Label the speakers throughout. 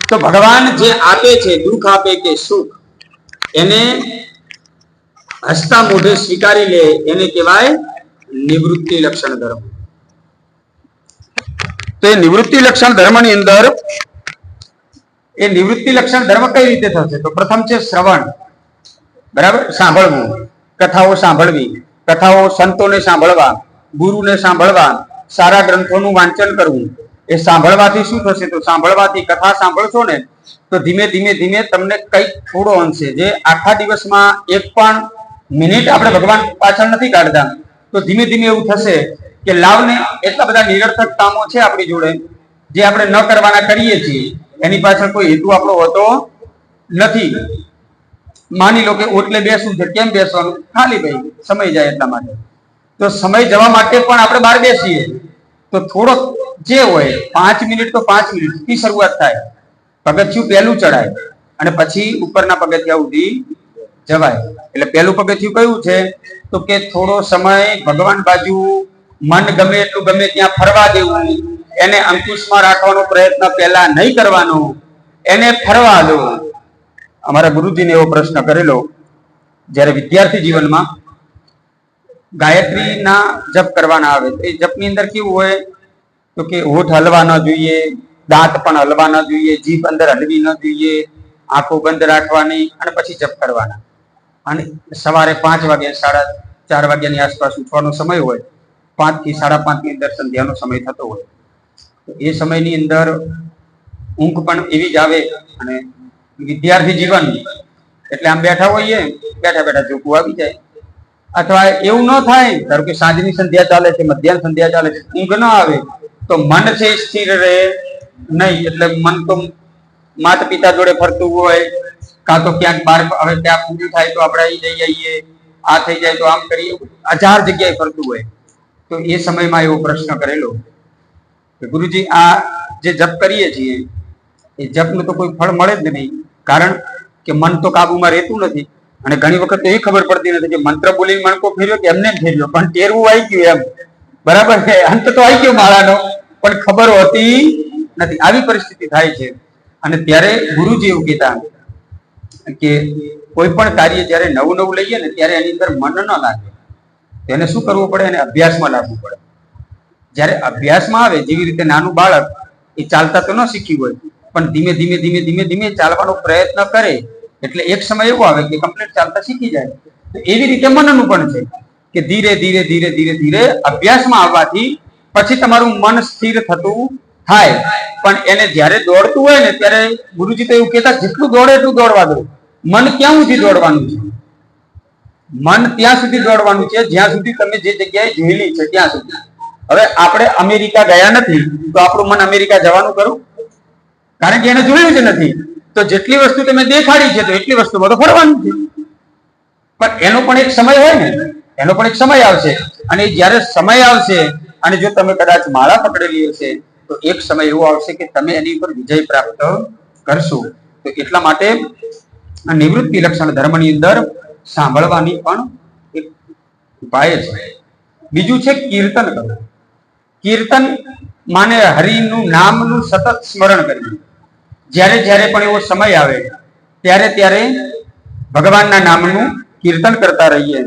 Speaker 1: તો ભગવાન જે આપે છે, દુઃખ આપે કે સુખ, એને હસતા મોઢે સ્વીકારી લે એને કહેવાય નિવૃત્તિ લક્ષણ ધર્મ. તો એ નિવૃત્તિ લક્ષણ ધર્મની અંદર એ નિવૃત્તિ લક્ષણ ધર્મ કઈ રીતે થશે? તો પ્રથમ છે શ્રવણ, બરાબર, સાંભળવું, કથાઓ સાંભળવી, કથાઓ સંતોને સાંભળવા, ગુરુને સાંભળવા, સારા ગ્રંથોનું વાંચન કરવું. એ સાંભળવાથી શું થશે? તો સાંભળવાથી, કથા સાંભળશો ને તો ધીમે ધીમે ધીમે તમને કઈક થોડો અંશે, જે આખા દિવસમાં એક પણ મિનિટ આપણે ભગવાન પાછળ નથી કાઢતા, તો ધીમે ધીમે એવું થશે કે લાવને એટલા બધા નિરર્થક કામો છે આપણી જોડે, જે આપણે ન કરવાના કરીએ છીએ, એની પાછળ કોઈ હેતુ આપણો હોતો નથી. માની લો કે ઓટલે બેસવું છે, કેમ બેસવાનું? ખાલી ભાઈ સમય જાય એટલા માટે. તો સમય જવા માટે પણ આપણે બહાર બેસીએ તો થોડોક જે હોય 5 મિનિટ તો 5 મિનિટથી શરૂઆત થાય. પગથિયું પહેલું ચડાય અને પછી ઉપરના પગથિયા સુધી જવાય. એટલે પહેલું પગથિયું કયું છે? તો કે થોડો સમય ભગવાન બાજુ મન ગમે એટલું ગમે ત્યાં ફરવા દેવું, એને અંકુશમાં રાખવાનો પ્રયત્ન પહેલા નહીં કરવાનો, એને ફરવા દો. અમારા ગુરુજીને એવો પ્રશ્ન કરેલો, જ્યારે વિદ્યાર્થી જીવનમાં ગાયત્રીના જપ કરવાના આવે, એ જપની અંદર કેવું હોય? તો કે હોઠ હલવા ન જોઈએ, દાંત પણ હલવા ન જોઈએ, જીભ અંદર હલવી ન જોઈએ, આંખો બંધ રાખવાની અને પછી જપ કરવાના. અને સવારે 5 વાગે 4:30 વાગ્યાની આસપાસ ઉઠવાનો સમય હોય, 5 થી 5:30 ની અંદર સંધ્યાનો સમય થતો હોય. તો એ સમયની અંદર ઊંઘ પણ એવી જ આવે. અને વિદ્યાર્થી જીવન એટલે આમ બેઠા હોઈએ, બેઠા બેઠા જોકું આવી જાય. અથવા એવું ન થાય, ધારો કે સાંજની સંધ્યા ચાલે છે, મધ્યાહન સંધ્યા ચાલે છે, ઊંઘ ન આવે, તો મન છે સ્થિર રહે નહીં. એટલે મન તો માતા પિતા જોડે ફરતું હોય, કાં તો ક્યાંક બહાર, હવે ત્યાં પૂરું થાય તો આપણે અહીં જઈ આવીએ, આ થઈ જાય તો આમ કરીએ, 1000 જગ્યાએ ફરતું હોય. તો એ સમયમાં એવો પ્રશ્ન કરેલો કે ગુરુજી, આ જે જપ કરીએ છીએ એ જપનું તો કોઈ ફળ મળે જ નહીં, કારણ કે મન તો કાબુમાં રહેતું નથી. અને ઘણી વખત તો એ ખબર પડતી નથી કે મંત્ર બોલીને મણકો ફેર્યો કે એમને ફેર્યો, પણ ટેરવું આવી ગયું એમ, બરાબર છે, અંત તો આવી ગયો માળાનો, પણ ખબર હોતી નથી. આવી પરિસ્થિતિ થાય છે. અને ત્યારે ગુરુજી એવું કહેતા કે કોઈ પણ કાર્ય જ્યારે નવું નવું લઈએ ને ત્યારે એની અંદર મન ન લાગે, એને શું કરવું પડે? એને અભ્યાસમાં લાવવું પડે. જ્યારે અભ્યાસમાં આવે, જેવી રીતે નાનું બાળક એ ચાલતા તો ન શીખ્યું હોય, પણ ધીમે ધીમે ધીમે ધીમે ધીમે ચાલવાનો પ્રયત્ન કરે, એટલે એક સમય એવો આવે કે કમ્પ્લીટ ચાલતા શીખી જાય. તો એવી રીતે મનનું પણ છે કે ધીરે ધીરે ધીરે ધીરે ધીરે અભ્યાસમાં આવવાથી પછી તમારું મન સ્થિર થતું થાય. પણ એને જ્યારે દોડતું હોય ને ત્યારે ગુરુજી તો એવું કહેતા, જેટલું દોડે એટલું દોડવા દો. મન ક્યાં સુધી દોડવાનું છે? મન ત્યાં સુધી દોડવાનું છે જ્યાં સુધી તમે જે જગ્યાએ જોયેલી છે ત્યાં સુધી. હવે આપણે અમેરિકા ગયા નથી તો આપણું મન અમેરિકા જવાનું ખરું? કારણ કે એને જોયું જ નથી. તો જેટલી વસ્તુ તમે દેખાડી છે તો એટલી વસ્તુમાં તો ફરવાનું છે. પણ એનો પણ એક સમય હોય ને, એનો પણ એક સમય આવશે. અને જ્યારે સમય આવશે અને જો તમે કદાચ માળા પકડેલી હશે તો એક સમય એવો આવશે કે તમે એની ઉપર વિજય પ્રાપ્ત કરશો. તો એટલા માટે આ નિવૃત્તિ લક્ષણ ધર્મની અંદર સાંભળવાની પણ એક ઉપાય છે. બીજું છે કીર્તન કરવું. કીર્તન માને હરિનું નામનું સતત સ્મરણ કરવું. જ્યારે જ્યારે પણ એવો સમય આવે ત્યારે ત્યારે ભગવાનના નામનું કીર્તન કરતા રહીએ.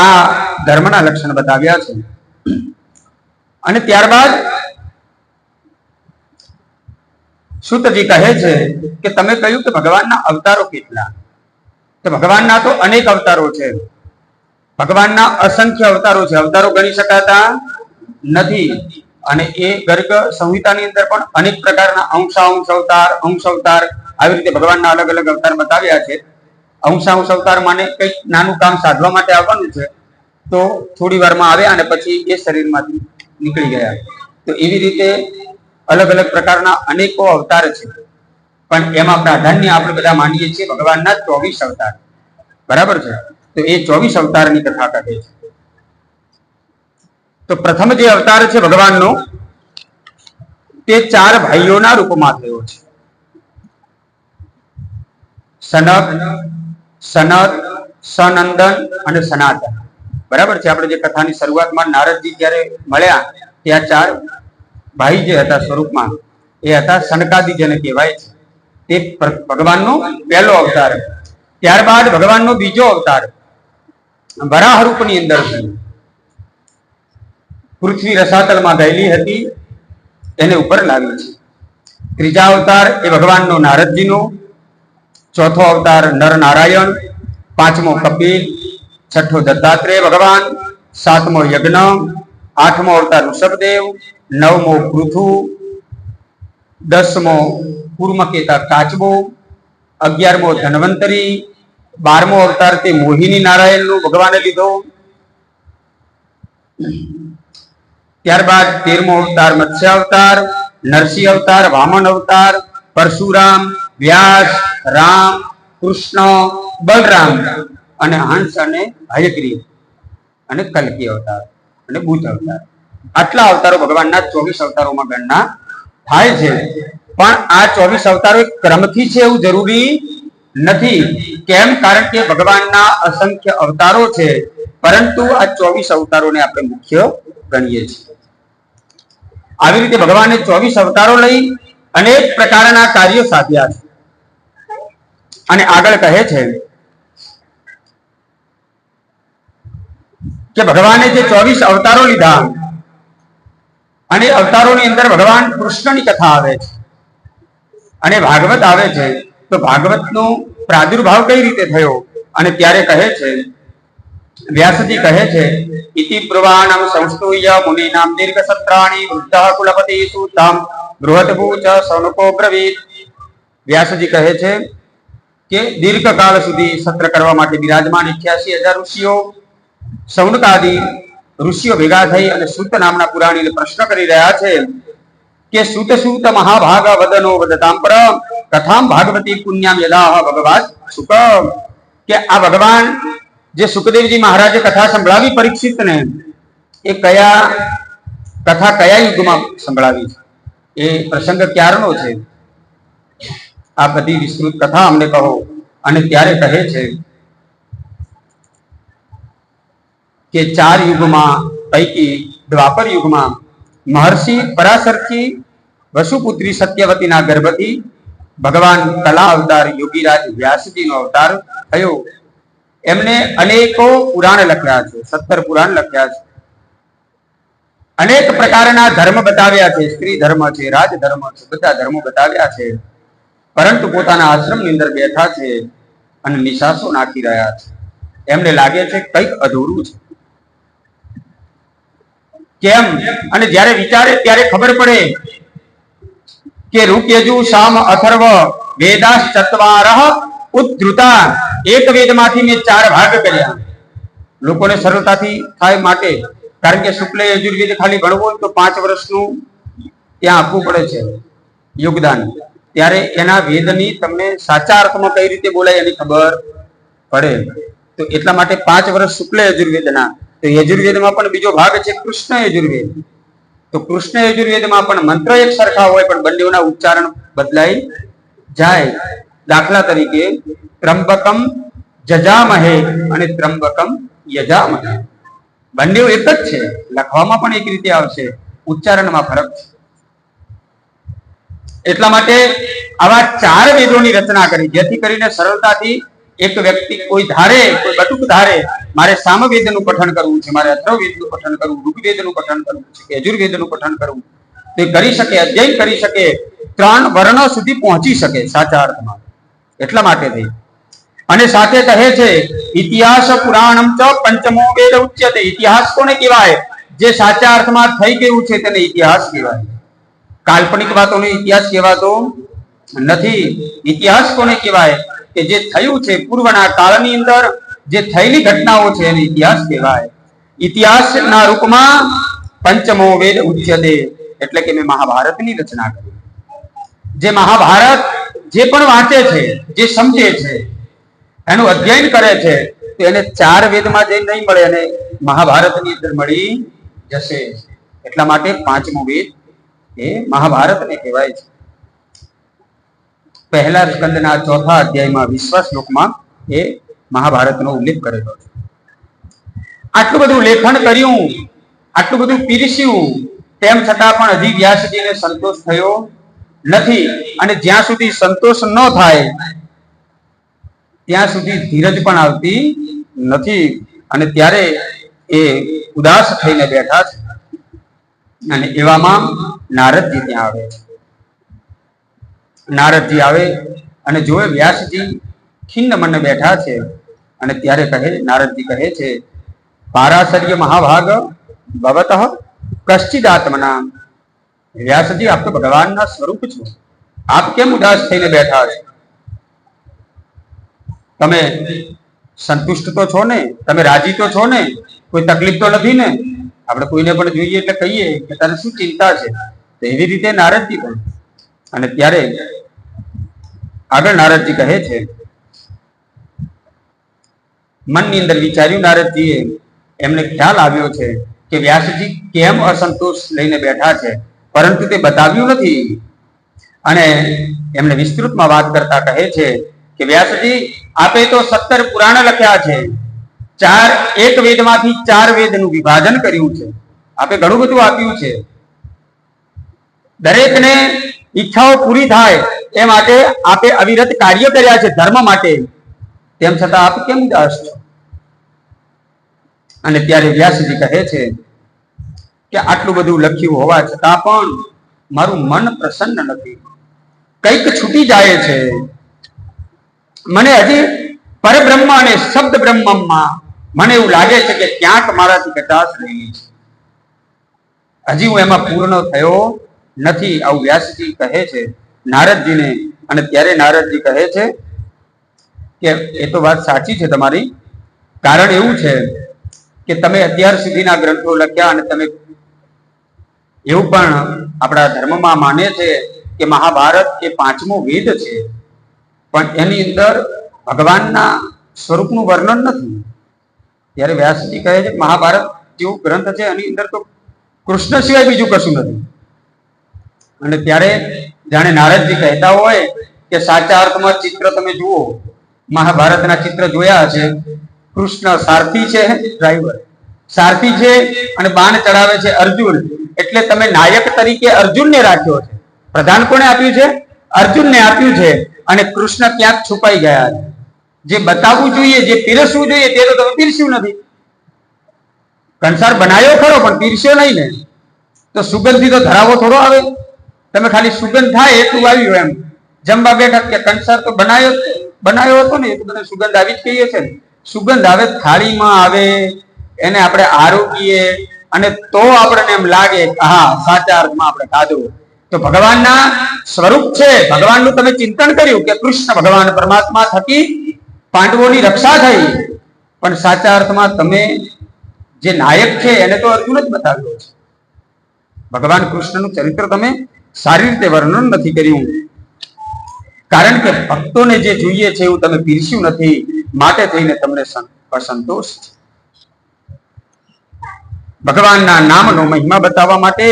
Speaker 1: આ ધર્મના લક્ષણ બતાવ્યા છે. અને ત્યારબાદ સુતજી કહે છે કે તમે કહ્યું કે ભગવાનના અવતારો કેટલા? તો ભગવાનના તો અનેક અવતારો છે. ભગવાનના અસંખ્ય અવતારો છે. અવતારો ગણી શકાતા નથી. અને એ ગર્ગ સંહિતાની અંદર પણ અનેક પ્રકારના અંશાંશ અવતાર આવી રીતે ભગવાનના અલગ અલગ અવતાર બતાવ્યા છે. અંશાંશ અવતાર માને કંઈક નાનું કામ સાધવા માટે આવવાનું છે તો થોડી વારમાં આવ્યા અને પછી એ શરીરમાંથી નીકળી ગયા. તો એવી રીતે અલગ અલગ પ્રકારના અનેકો અવતાર છે. પણ એમાં પ્રાધાન્ય આપણે બધા માનીએ છીએ ભગવાનના 24 અવતાર. બરાબર છે? તો એ 24 અવતારની કથા કહે છે. તો પ્રથમ જે અવતાર છે ભગવાનનો તે 4 ભાઈઓના રૂપમાં થયો છે. સનક, સનત, સનંદન અને સનાતન. બરાબર છે? આપણે જે કથાની શરૂઆતમાં નારદજી જ્યારે મળ્યા ત્યાં 4 ભાઈ જે હતા સ્વરૂપમાં એ હતા સનકાદિક જેને કહેવાય છે, તે ભગવાનનો પહેલો અવતાર. ત્યારબાદ ભગવાનનો બીજો અવતાર વરાહ રૂપની અંદર થયો. પૃથ્વી રસાતલમાં ગયેલી હતી એને ઉપર લાવી છે. ત્રીજા અવતાર એ ભગવાનનો નારદજીનો, ચોથો અવતાર નર નારાયણ, પાંચમો કપિલ, છઠ્ઠો દત્તાત્રેય ભગવાન, સાતમો યજ્ઞ, આઠમો અવતાર ઋષભદેવ, નવમો પૃથુ, દસમો કુર્મકેતા કાચબો, 11મો ધન્વંતરી, 12મો અવતાર તે મોહિની નારાયણનો ભગવાને લીધો. ત્યારબાદ 13મો અવતાર મત્સ્ય અવતાર, નરસિંહ અવતાર, વામન અવતાર, પરશુરામ, વ્યાસ, રામ, કૃષ્ણ, બલરામ અને હંસ અને હયગ્રીવ અને કલ્કી અવતાર અને બુદ્ધ અવતાર. આટલા અવતારો ભગવાનના 24 અવતારોમાં ગણના થાય છે. પણ આ 24 અવતારો ક્રમથી છે એવું જરૂરી નથી. કેમ? કારણ કે ભગવાનના અસંખ્ય અવતારો છે, પરંતુ આ 24 અવતારોને આપણે મુખ્ય ગણીએ છીએ. આવી રીતે ભગવાને 24 અવતારો લઈ અનેક પ્રકારના કાર્યો સાધ્યા છે. અને આગળ કહે છે કે ભગવાને જે 24 અવતારો લીધા અને અવતારોની અંદર ભગવાન કૃષ્ણની કથા આવે છે અને ભાગવત આવે છે. તો ભાગવતનો પ્રાદુર્ભાવ કઈ રીતે થયો? અને ત્યારે કહે છે, વ્યાસજી કહે છે, ઇતિ પૂર્વાણમ સંસ્તુય મુનિનામ દીર્ઘ સત્રાણી વૃદ્ધઃ કુલપતિ સૂતમ બૃહદભૂચ સૌનકો બ્રવીત. વ્યાસજી કહે છે કે દીર્ઘકાળ સુધી સત્ર કરવા માટે બિરાજમાન 88,000 ઋષિઓ, સૌનકાદી ઋષિઓ ભેગા થઈ અને સૂત નામના પુરાણીને પ્રશ્ન કરી રહ્યા છે કે સૂત સૂત મહાભાગ વદનો વદતામ પર કથામ ભાગવતી પુણ્યામ યદાહ ભગવાન સુક. કે આ ભગવાન જે સુખદેવજી મહારાજે કથા સંભળાવી પરીક્ષિતને, એ કથા કયા યુગમાં સંભળાવી છે, એ પ્રસંગ ક્યારનો છે, આ બધી વિસ્તૃત કથા અમને કહો. અને ત્યારે કહે છે કે 4 યુગમાં પૈકી દ્વાપર યુગમાં મહર્ષિ પરાશરથી વસુપુત્રી સત્યવતીના ગર્ભથી ભગવાન કલા અવતાર યોગીરાજ વ્યાસજીનો અવતાર થયો. એમને અનેકો પુરાણ લખ્યા છે, 17 પુરાણ લખ્યા છે. અનેક પ્રકારના ધર્મ બતાવ્યા છે, સ્ત્રી ધર્મ છે, રાજ ધર્મ છે, બધા ધર્મો બતાવ્યા છે. પરંતુ પોતાના આશ્રમની અંદર બેઠા છે અને નિશાસો નાખી રહ્યા છે. એમને લાગે છે કંઈક અધૂરું છે. કેમ? અને જ્યારે વિચારે ત્યારે ખબર પડે કે ઋક યજુ સામ અથર્વ વેદાસ ચત્વારઃ ઉદ્ધૃતા. એક વેદમાંથી મેં 4 ભાગ કર્યા, લોકોને સરળતાથી થાય માટે. કારણ કે શુક્લ યજુર્વેદ ખાલી ભણવું હોય તો 5 વર્ષનું ત્યાં આપવું પડે છે યોગદાન. ત્યારે એના વેદની તમને સાચા અર્થમાં કઈ રીતે બોલાય એની ખબર પડે. તો એટલા માટે 5 વર્ષ શુક્લ યજુર્વેદના. તો યજુર્વેદમાં પણ બીજો ભાગ છે કૃષ્ણ યજુર્વેદ. તો કૃષ્ણ યજુર્વેદમાં પણ મંત્ર એક સરખા હોય, પણ બંનેના ઉચ્ચારણ બદલાઈ જાય. દાખલા તરીકે ત્રંબકમ જજામહે અને ત્રંબકમ યજામહે, બંને એક જ છે, લખવામાં પણ એક રીતે આવશે, ઉચ્ચારણમાં ફરક છે. એટલા માટે આવા 4 વેદોની રચના કરી, જેથી કરીને સરળતાથી એક વ્યક્તિ કોઈ બટુક ધારે મારે સામવેદનું પઠન કરવું છે, મારે અથર્વવેદનું પઠન કરવું, ઋગ્વેદનું પઠન કરવું છે, યજુર્વેદનું પઠન કરવું, તે કરી શકે, અધ્યયન કરી શકે, 3 વર્ણો સુધી પહોંચી શકે સાચા અર્થમાં. એટલા માટે થઈ. અને સાથે કહે છે ઇતિહાસ પુરાણમ ચ પંચમો વેદ ઉચ્યતે. ઇતિહાસ કોને કહેવાય? જે સાચા અર્થમાં થઈ ગયું છે તેને ઇતિહાસ કહેવાય. કાલ્પનિક વાતોનો ઇતિહાસ કહેવાતો નથી. ઇતિહાસ કોને કહેવાય? કે જે થયું છે પૂર્વના કાળની અંદર જે થયેલી ઘટનાઓ છે એને ઇતિહાસ કહેવાય. ઇતિહાસના રૂપમાં પંચમો વેદ ઉચ્યતે, એટલે કે મેં મહાભારતની રચના કરી. જે મહાભારત જે પણ વાંચે છે, જે સમજે છે, એનું અધ્યયન કરે છે, તો એને 4 વેદમાં જઈ નહીં મળે, અને મહાભારતની અંદર મળી જશે. એટલા માટે 5મો વેદ એ મહાભારતને કહેવાય છે. પહેલા સ્કંદના 4થા અધ્યાયમાં 20મા શ્લોકમાં એ મહાભારતનો ઉલ્લેખ કરેલો છે. આટલું બધું લેખન કર્યું, આટલું બધું પીરસ્યું, તેમ છતાં પણ હજી વ્યાસજીને સંતોષ થયો નથી. અને જ્યાં સુધી સંતોષ ન થાય ત્યાં સુધી ધીરજ પણ આવતી નથી. અને ત્યારે એ ઉદાસ થઈને બેઠા છે. અને એવામાં નારદજી ત્યાં આવે છે. નારદજી આવે અને જોવે વ્યાસજી ખિન્ન મને બેઠા છે. અને ત્યારે નારદજી કહે છે, પારાશર્ય મહાભાગ ભવતઃ કશ્ચિદાત્મના. વ્યાસજી, આપ તો ભગવાનના સ્વરૂપ છો, આપ કેમ ઉદાસ થઈને બેઠા છો? તમે સંતુષ્ટ તો છો ને? તમે રાજી તો છો ને? કોઈ તકલીફ તો નથી ને? આપણે કોઈને પણ જોઈએ એટલે કહીએ કે તને શું ચિંતા છે? તો એવી રીતે નારદજી પણ. અને ત્યારે આગળ નારદજી કહે છે, મનની અંદર વિચાર્યું નારદજીએ, એમને ખ્યાલ આવ્યો છે કે વ્યાસજી કેમ અસંતોષ લઈને બેઠા છે, પરંતુ તે બતાવ્યું નથી. અને એમને વિસ્તૃતમાં વાત કરતા કહે છે કે વ્યાસજી, આપે તો 17 પુરાણ લખ્યા છે, એક વેદમાંથી 4 વેદનું વિભાજન કર્યું છે, આપે ઘણું બધું આપ્યું છે. દરેકને ઈચ્છાઓ પૂરી થાય એ માટે આપે અવિરત કાર્ય કર્યા છે ધર્મ માટે. તેમ છતાં આપ કેમ ઉદાસ છો? અને ત્યારે વ્યાસજી કહે છે કે આટલું બધું લખ્યું હોવા છતાં પણ મારું મન પ્રસન્ન નથી. કંઈક છૂટી જાય છે. મને હજી પરબ્રહ્મ અને શબ્દ બ્રહ્મમાં મને એવું લાગે છે કે ક્યાંક મારાથી કચાશ રહેલી છે. હજી હું એમાં પૂર્ણ થયો નથી. આવું વ્યાસજી કહે છે નારદજીને. અને ત્યારે નારદજી કહે છે કે એ તો વાત સાચી છે તમારી. કારણ એવું છે કે તમે અત્યાર સુધીના ગ્રંથો લખ્યા અને તમે એવું પણ આપણા ધર્મમાં માને છે કે મહાભારત એ 5મો વેદ છે, પણ એની અંદર ભગવાનના સ્વરૂપનું વર્ણન નથી. ત્યારે વ્યાસજી કહે છે મહાભારત જેવો ગ્રંથ છે, એની અંદર તો કૃષ્ણ સિવાય બીજું કશું નથી. અને ત્યારે જાણે નારદજી કહેતા હોય કે સાચા અર્થમાં ચિત્ર તમે જુઓ, મહાભારતના ચિત્ર જોયા છે. કૃષ્ણ સારથી છે, ડ્રાઈવર સારથી છે, અને બાણ ચડાવે છે અર્જુન. એટલે તમે નાયક તરીકે અર્જુનને રાખ્યો છે. પ્રધાન કોને આપ્યું છે? અર્જુનને આપ્યું છે. અને કૃષ્ણ ક્યાંક છુપાઈ ગયા છે. જે બતાવવું જોઈએ, જે પીરસવું જોઈએ તે તો તમે પીરસ્યું નથી. કંસાર બનાવ્યો ખરો પણ પીરસ્યો નહીં ને. તો સુગંધી તો ધરાવો થોડો આવે. તમે ખાલી સુગંધ થાય એટલું આવ્યું એમ જમવા બેઠા કે કંસાર તો બનાવ્યો હતો ને, એ તો બધે સુગંધ આવી જ કહીએ છે ને. સુગંધ આવે થાળીમાં આવે, એને આપણે આરોગીએ અને તો આપણને એમ લાગે હા સાચા અર્થમાં આપણે ખાધું. તો ભગવાનના સ્વરૂપ છે, ભગવાનનું તમે ચિંતન કર્યું કે કૃષ્ણ ભગવાન પરમાત્મા થકી પાંડવોની રક્ષા થઈ, પણ સાચા અર્થમાં તમે જે નાયક છે એને તો અર્જુન જ બતાવ્યો છે. ભગવાન કૃષ્ણનું ચરિત્ર તમે સારી રીતે વર્ણન નથી કર્યું. કારણ કે ભક્તોને જે જોઈએ છે એવું તમે પીરસ્યું નથી, માટે થઈને તમને અસંતોષ છે. ભગવાનના નામનો મહિમા બતાવવા માટે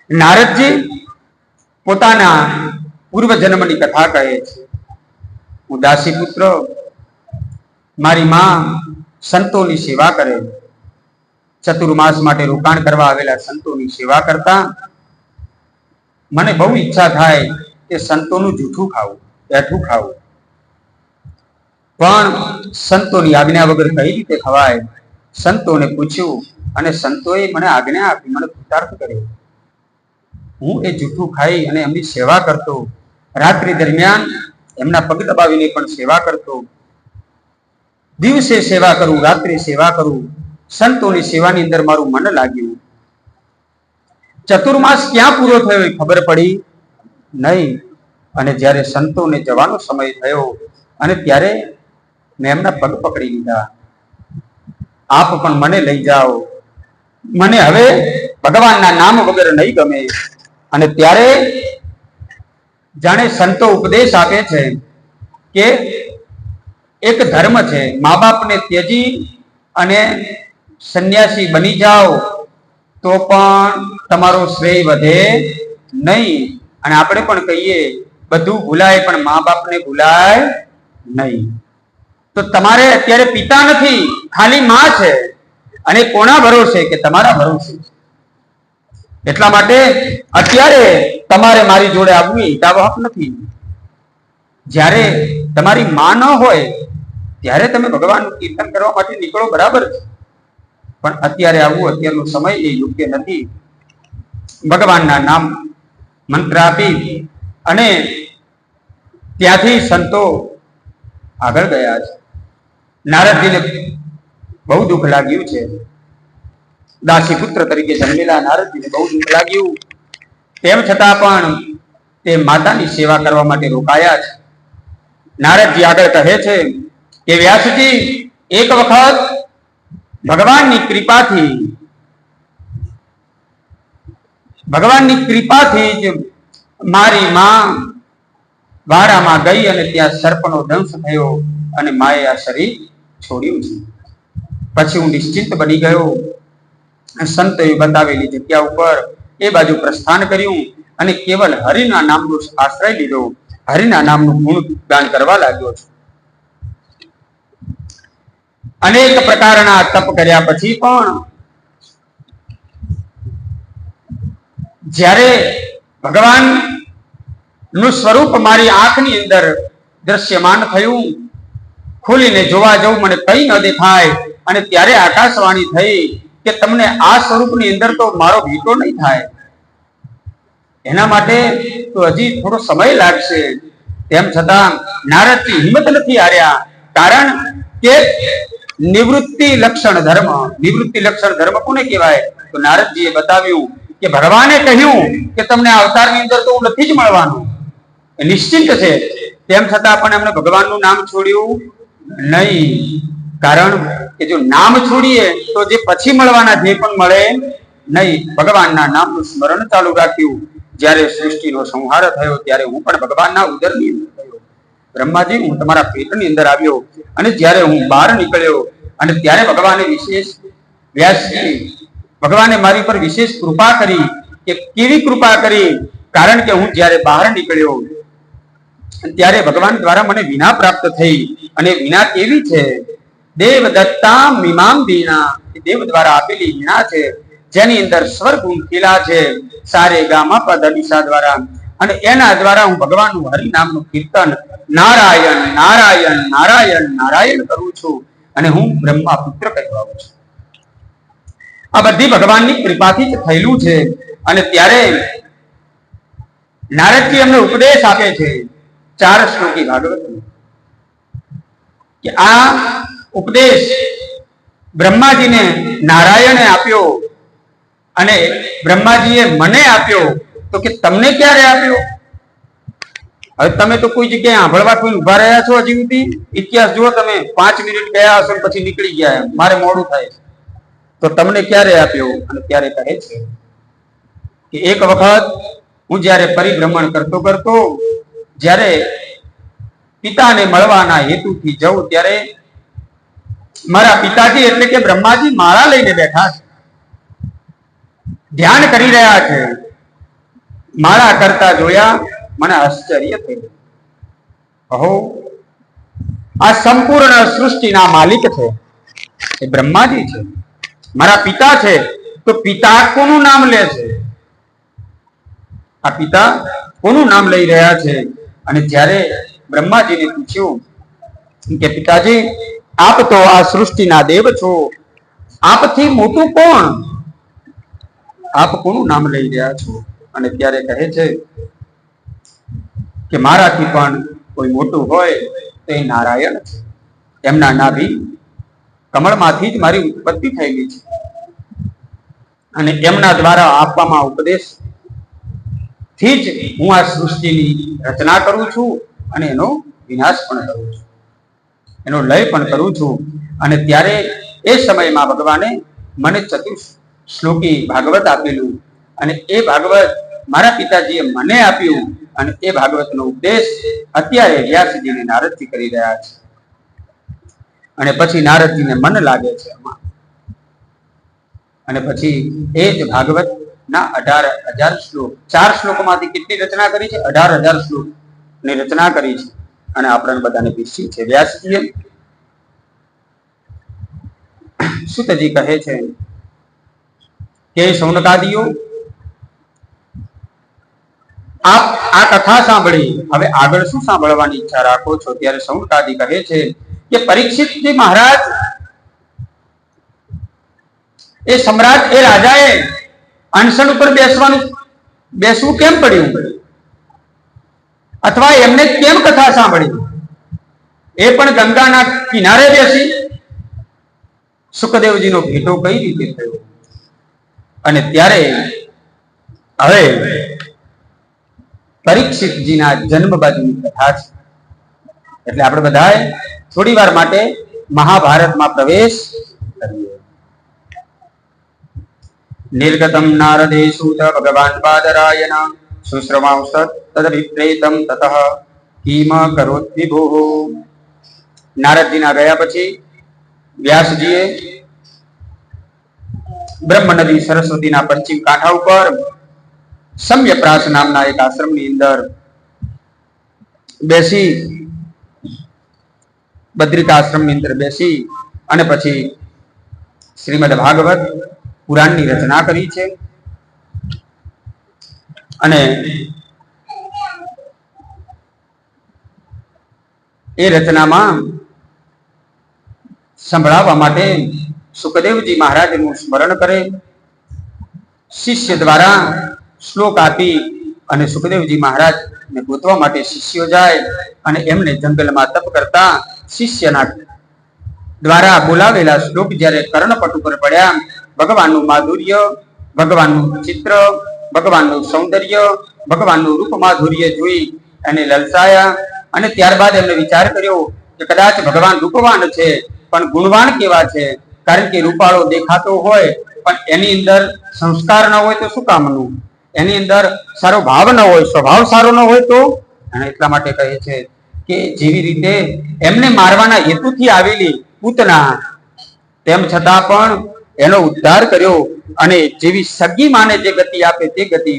Speaker 1: નારદજી પોતાના પૂર્વ જન્મની કથા કહે છે. હું દાસી પુત્ર, મારી માં સંતોની સેવા કરે, ચતુર્માસ માટે રોકાણ કરવા આવેલા સંતોની સેવા કરતા મને બહુ ઈચ્છા થાય કે સંતોનું જૂઠું ખાવું, બેઠું ખાવું, પણ સંતોની આજ્ઞા વગર કઈ રીતે ખવાય? સંતોને પૂછ્યું અને સંતોએ મને આજ્ઞા આપી, મને પુરુષાર્થ કર્યો. હું એ જૂઠું ખાઈ અને એમની સેવા કરતો, રાત્રિ દરમિયાન એમના પગ દબાવીને પણ સેવા કરતો, દિવસે સેવા કરું, રાત્રે સેવા કરું. સંતોની સેવાની અંદર મારું મન લાગ્યું. ચતુર્માસ ક્યાં પૂરો થયો એ ખબર પડી નહીં. અને જ્યારે સંતોને જવાનો સમય થયો અને ત્યારે મેં એમના પગ પકડી લીધા, આપ પણ મને લઈ જાઓ, મને હવે ભગવાનના નામ વગર નહીં ગમે. અને ત્યારે જાણે સંતો ઉપદેશ આપે છે કે એક ધર્મ છે, મા બાપને ત્યજી અને સંન્યાસી બની જાઓ તો પણ તમારો શ્રેય વધે નહીં. અને આપણે પણ કહીએ બધું ભૂલાય પણ મા બાપને ભૂલાય નહીં. તો તમારે અત્યારે પિતા નથી, ખાલી માં છે, અને કોના ભરોસે? કે તમારા ભરોસે. એટલા માટે અત્યારે તમારે મારી જોડે આવવું એ હિતાવહ નથી. જ્યારે તમારી માં ન હોય ત્યારે તમે ભગવાનનું કીર્તન કરવા માટે નીકળો, બરાબર છે, પણ અત્યારે આવવું, અત્યારનો સમય એ યોગ્ય નથી. ભગવાનના નામ મંત્ર આપી અને ત્યાંથી સંતો આગળ ગયા છે. નારદજીને બહુ દુઃખ લાગ્યું છે. દાસી પુત્ર તરીકે જન્મેલા નારદજીને બહુ દુઃખ લાગ્યું. તેમ છતાં પણ તે માતાની સેવા કરવા માટે રોકાયા છે. નારદજી આગળ કહે છે કે વ્યાસજી, એક વખત ભગવાનની કૃપાથી જ મારી માં વાડામાં ગઈ અને ત્યાં સર્પનો દંશ થયો અને માએ આ શરીર છોડ્યું છે. પછી હું નિશ્ચિંત બની ગયો. સંતોએ બતાવેલી જગ્યા ઉપર એ બાજુ પ્રસ્થાન કર્યું અને કેવલ હરિના નામનો આશ્રય લીધો. હરિના નામનું ગુણગાન કરવા લાગ્યો છે. અનેક પ્રકારના તપ કર્યા પછી પણ જ્યારે ભગવાન નું સ્વરૂપ મારી આંખની અંદર દ્રશ્યમાન થયું, ખોલીને જોવા જવું, મને કઈ ન દેખાય, અને ત્યારે આકાશવાણી થઈ કે તમને આ સ્વરૂપની અંદર તો મારો ભીતો નહીં થાય, એના માટે તો હજી થોડો સમય લાગશે. તેમ છતાં નારદજી હિંમત નથી હાર્યા. કારણ કે નિવૃત્તિ લક્ષણ ધર્મ કોને કહેવાય? તો નારદજીએ બતાવ્યું કે ભગવાને કહ્યું કે તમને અવતારની અંદર તો હું નથી જ મળવાનું, નિશ્ચિંત છે. તેમ છતાં પણ એમણે ભગવાનનું નામ છોડ્યું નહીં. કારણ કે જો નામ છોડીએ તો જે પછી મળવાના જે પણ મળે નહીં. ભગવાનના નામનું સ્મરણ ચાલુ રાખ્યું. જ્યારે સૃષ્ટિનો સંહાર થયો ત્યારે હું પણ ભગવાનના ઉદરની અંદર થયો. બ્રહ્માજી, હું તમારા પેટની અંદર આવ્યો અને જ્યારે હું બહાર નીકળ્યો અને ત્યારે ભગવાને મારી પર વિશેષ કૃપા કરી. કે કેવી કૃપા કરી? કારણ કે હું જ્યારે બહાર નીકળ્યો ત્યારે ભગવાન દ્વારા મને વિના પ્રાપ્ત થઈ. અને વિના કેવી છે? દેવ દત્તા મીમાંગ વીણા, દેવ દ્વારા આપેલી વીણા છે, જેની અંદર સ્વર ગુણ ખીલા છે, સારે ગામા પદ અનિશા દ્વારા. અને એના દ્વારા હું ભગવાનનું હરિનામનું કીર્તન નારાયણ નારાયણ નારાયણ નારાયણ કરું છું અને હું બ્રહ્મા પુત્ર કહેવાઉં છું. આ બધી ભગવાનની કૃપાથી જ થયેલું છે. અને ત્યારે નારદજી એમને ઉપદેશ આપે છે 4 શ્લોકી ભાગવતનો, કે આ ઉપદેશ બ્રહ્માજીને નારાયણે આપ્યો અને બ્રહ્માજીએ મને આપ્યો. તો કે તમને ક્યારે આપ્યો? હવે તમે તો કોઈ જગ્યાએ સાંભળવા કોઈ ઉભા રહ્યા છો હજી સુધી? ઇતિહાસ જુઓ તમે. 5 મિનિટ ગયા હશો પછી નીકળી ગયા, મારે મોડું થાય. તો તમને ક્યારે આપ્યો? અને ત્યારે કહે છે કે એક વખત હું જ્યારે પરિભ્રમણ કરતો જ્યારે પિતાને મળવાના હેતુથી જઉં ત્યારે મારા પિતાજી એટલે કે બ્રહ્માજી માળા લઈને બેઠા છે, ધ્યાન કરી રહ્યા છે. માળા કરતા જોયા, મને આશ્ચર્ય થયું. કહો, આ સંપૂર્ણ સૃષ્ટિના માલિક છે એ બ્રહ્માજી છે, મારા પિતા છે. તો પિતા કોનું નામ લે છે? આ પિતા કોનું નામ લઈ રહ્યા છે? અને જ્યારે બ્રહ્માજીને પૂછ્યું કે પિતાજી, આપ તો આ સૃષ્ટિના દેવ છો, આપથી મોટું કોણ? આપ કોનું નામ લઈ રહ્યા છો? અને ત્યારે કહે છે કે મારાથી પણ કોઈ મોટું હોય તો એ નારાયણ છે. એમના નાભી કમળમાંથી જ મારી ઉત્પત્તિ થયેલી છે અને એમના દ્વારા આપવામાં ઉપદેશ થી જ હું આ સૃષ્ટિની રચના કરું છું અને એનો વિનાશ પણ કરું છું, એનો લય પણ કરું છું. અને ત્યારે એ સમયમાં ભગવાને મને 4 શ્લોકી ભાગવત આપેલું અને એ ભાગવત મારા પિતાજીએ મને આપ્યું. અને એ ભાગવતનો ઉપદેશ અત્યારે વ્યાસજીને નારદજી કરી રહ્યા છે. અને પછી નારદજીને મન લાગે છે એમાં. અને પછી એ જ ભાગવત ના 18,000 શ્લોક, 4 શ્લોકોમાંથી કેટલી રચના કરી છે? 18,000 શ્લોક ની રચના કરી છે. અને આપણને બધાને પીછી છે. વ્યાસજીએ સુતજી કહે છે કે સૌનકાદિઓ આપ આ કથા સાંભળી હવે આગળ શું સાંભળવાની ઈચ્છા રાખો છો? ત્યારે સૌનકાદી કહે છે કે પરીક્ષિતજી મહારાજ એ સમ્રાટ એ રાજાએ અનશન ઉપર બેસવું કેમ પડ્યું, અથવા એમને કેમ કથા સાંભળી? એ પણ ગંગાના કિનારે બેસી સુખદેવજીનો ભેટો કઈ રીતે થયો? અને ત્યારે હવે પરીક્ષિતજીના જન્મ બાજુની કથા છે. એટલે આપણે બધાએ થોડી વાર માટે મહાભારતમાં પ્રવેશ કરીએ. નિર્ગતમ નારદે સૂત ભગવાન બાદરાયણ સુશ્રવાંસત તદભિપ્રેતમ તતઃ કિમ કરોત વિભુઃ. નારદજીના ગયા પછી વ્યાસજીએ બ્રહ્મ નદી સરસ્વતીના પશ્ચિમ કાંઠા ઉપર સમ્યપ્રાસ નામના એક આશ્રમની અંદર બેસી બદ્રિકાશ્રમની અંદર બેસી અને પછી શ્રીમદ ભાગવત પુરાણની રચના કરી છે. અને એ રચનામાં સંભળાવવા માટે સુખદેવજી મહારાજનું સ્મરણ કરે, શિષ્ય દ્વારા શ્લોક આપી અને સુખદેવજી મહારાજને ગોતવા માટે શિષ્યો જાય અને એમને જંગલમાં તપ કરતા શિષ્યના દ્વારા બોલાવેલા શ્લોક જ્યારે કર્ણપટ ઉપર પડ્યા, ભગવાનનું માધુર્ય, ભગવાનનું ચિત્ર, ભગવાનનું સૌંદર્ય, ભગવાનનું રૂપ માધુર્ય જોઈ એને લલચાયા. અને ત્યારબાદ એમને વિચાર કર્યો કે કદાચ ભગવાન રૂપવાન છે પણ ગુણવાન કેવા છે? કારણ કે રૂપાળો દેખાતો હોય પણ એની અંદર સંસ્કાર ન હોય તો શું કામનું? એની અંદર સારો ભાવ ન હોય, સ્વભાવ સારો ન હોય તો? અને એટલા માટે કહે છે કે જેવી રીતે એમને મારવાના હેતુથી આવેલી પૂતના, તેમ છતાં પણ એનો ઉદ્ધાર કર્યો. અને જેવી સગી માને જે ગતિ આપે તે ગતિ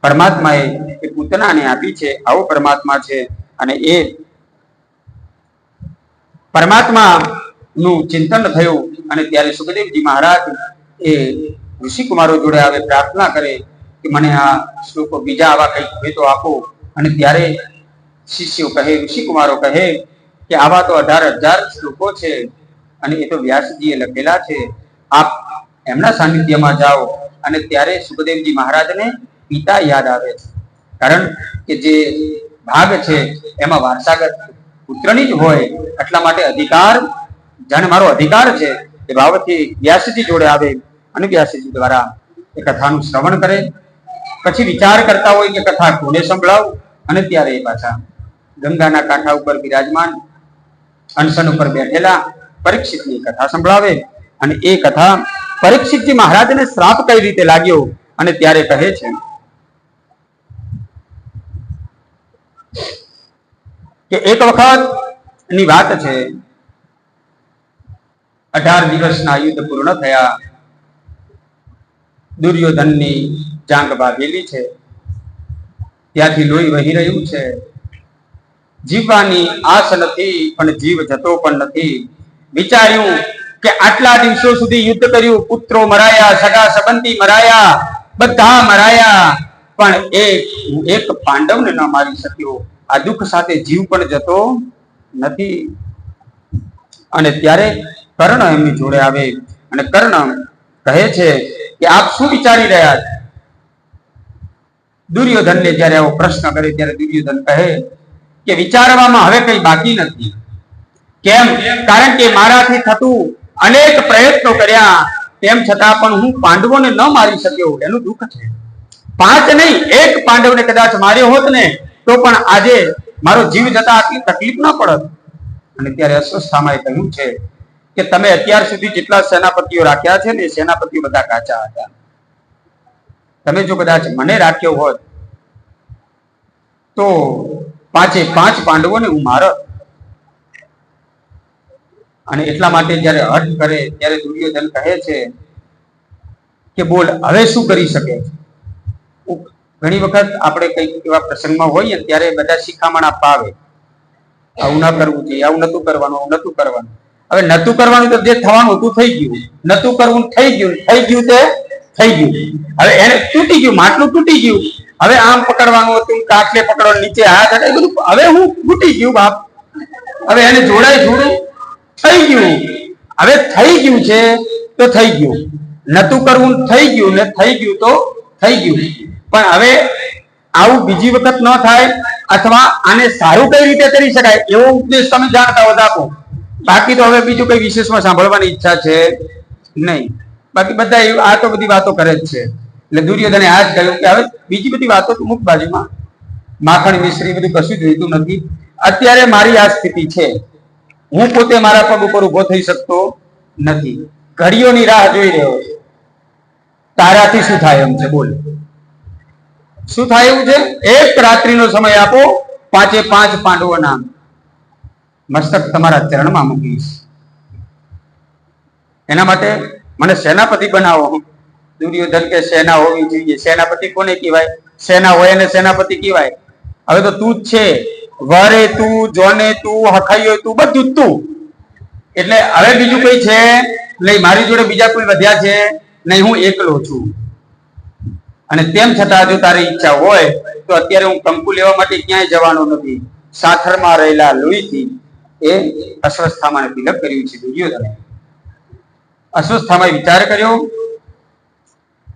Speaker 1: પરમાત્માએ એ પૂતનાને આપી છે. આવો પરમાત્મા છે. અને એ પરમાત્મા નું ચિંતન થયું. અને ત્યારે સુખદેવજી મહારાજ એ ઋષિકુમારો જોડે આવે, પ્રાર્થના કરે કે મને આ શ્લોકો બીજા આવા કંઈક હોય તો આપો. અને ત્યારે શિષ્યો કહે, ઋષિકુમારો કહે કે આવા તો 18,000 શ્લોકો છે અને એ તો વ્યાસજીએ લખેલા છે, આપ એમના સાનિધ્યમાં જાઓ. અને ત્યારે સુખદેવજી મહારાજને પિતા યાદ આવે છે. કારણ કે જે ભાગ છે એમાં વારસાગત પુત્રની જ હોય, એટલા માટે અધિકાર, જાણે મારો અધિકાર છે એ ભાવથી વ્યાસજી જોડે આવે અને વ્યાસજી દ્વારા એ કથાનું શ્રવણ કરે. પછી વિચાર કરતા હોય કે કથા કોને સંભળાવું? અને ત્યારે એ પાછા ગંગાના કાંઠા ઉપર બિરાજમાન અનશન ઉપર બેઠેલા પરીક્ષિતની કથા સંભળાવે. અને એ કથા પરીક્ષિતજી મહારાજને શ્રાપ કઈ રીતે લાગ્યો અને ત્યારે કહે છે કે એક વખત ની વાત છે, 18 દિવસના યુદ્ધ પૂર્ણ થયા, દુર્યોધનની જાંગ ભાગેલી છે, ત્યાંથી લોહી વહી રહ્યું છે, જીવવાની આસ નથી પણ જીવ જતો પણ નથી. વિચાર્યું કે આટલા દિવસો સુધી યુદ્ધ કર્યું, પુત્રો મરાયા, સગા સંબંધી મરાયા, બધા મરાયા, પણ એક પાંડવને ન મારી શક્યો. આ દુઃખ સાથે જીવ પણ જતો નથી. અને ત્યારે કર્ણ એમની જોડે આવે અને કર્ણ કહે છે કે આપ શું વિચારી રહ્યા છો? દુર્યોધનને જ્યારે આવો પ્રશ્ન કરે ત્યારે દુર્યોધન કહે કે વિચારવામાં હવે કઈ બાકી નથી. કેમ? કારણ કે મારાથી થતું અનેક પ્રયત્નો કર્યા, તેમ છતાં પણ હું પાંડવોને ન મારી શક્યો, એનું દુઃખ છે. 5 નહીં, 1 પાંડવને કદાચ માર્યો હોત ને તો પણ આજે મારો જીવ જતા આટલી તકલીફ ન પડત. અને ત્યારે અશ્વસ્થામાએ કહ્યું છે કે તમે અત્યાર સુધી જેટલા સેનાપતિઓ રાખ્યા છે ને એ સેનાપતિઓ બધા કાચા હતા. તમે જો કદાચ મને રાખ્યો હોત તો 5 પાંડવોને હું મારત. અને એટલા માટે જયારે હઠ કરે ત્યારે દુર્યોધન કહે છે કે બોલ હવે શું કરી શકે? ઘણી વખત આપણે કઈક એવા પ્રસંગમાં હોઈએ ત્યારે બધા શિખામણ આપવા આવે, આવું ન કરવું જોઈએ, આવું નતું કરવાનું, આવું નતું કરવાનું. હવે નતું કરવાનું તો જે થવાનું હતું થઈ ગયું, નતું કરવું થઈ ગયું તે થઈ ગયું. હવે એને તૂટી ગયું, માટલું તૂટી ગયું. હવે આમ પકડવાનું હતું, કાંઠે પકડો, નીચે હાથ હતા, બધું હવે હું ફૂટી ગયું બાપ. હવે એને જોડાય જોડું થઈ ગયું. હવે થઈ ગયું છે તો થઈ ગયું, નતું કરવું થઈ ગયું ને થઈ ગયું તો થઈ ગયું. પણ હવે આવું બીજી વખત ન થાય, અથવા આને સારું કઈ રીતે કરી શકાય એવો ઉપદેશ તમે જાણતા હો તો આપો. બાકી તો હવે બીજું કઈ વિશેષમાં સાંભળવાની ઈચ્છા છે નહીં. બાકી બધા આ તો બધી વાતો કરે જ છે. એટલે દુર્યોધને આ જ કહ્યું કે હવે બીજી બધી વાતો તો મુક બાજુમાં, માખણ મિશ્રી બધું કશું જોઈતું નથી. અત્યારે મારી આ સ્થિતિ છે, હું પોતે મારા પગ ઉપર ઉભો થઈ શકતો નથી, ઘડીઓની રાહ જોઈ રહ્યો છે. તારાથી શું થાય એમ છે? બોલ, શું થાય એવું છે? એક રાત્રિનો સમય આપો, 5 પાંડવોના મસ્તક તમારા ચરણમાં મૂકીશ. એના માટે મને સેનાપતિ બનાવો. દુર્યોધન કે સેના હોવી જોઈએ. સેનાપતિ કોને કહેવાય? સેના હોય અને સેનાપતિ કહેવાય. હવે તો તું જ છે, વરે તું, જોને તું, હખાઈયો તું, બધું જ તું. એટલે હવે બીજું કઈ છે નહીં. મારી જોડે બીજા કોઈ વધ્યા છે નહીં, હું એકલો છું. અને તેમ છતાં જો તારી ઈચ્છા હોય તો અત્યારે હું કંકુ લેવા માટે ક્યાંય જવાનો નથી. સાથરમાં રહેલા લોહીથી એ અશ્વસ્થામાને તિલક કર્યું છે. દુર્યોધને અશ્વસ્થામાએ વિચાર કર્યો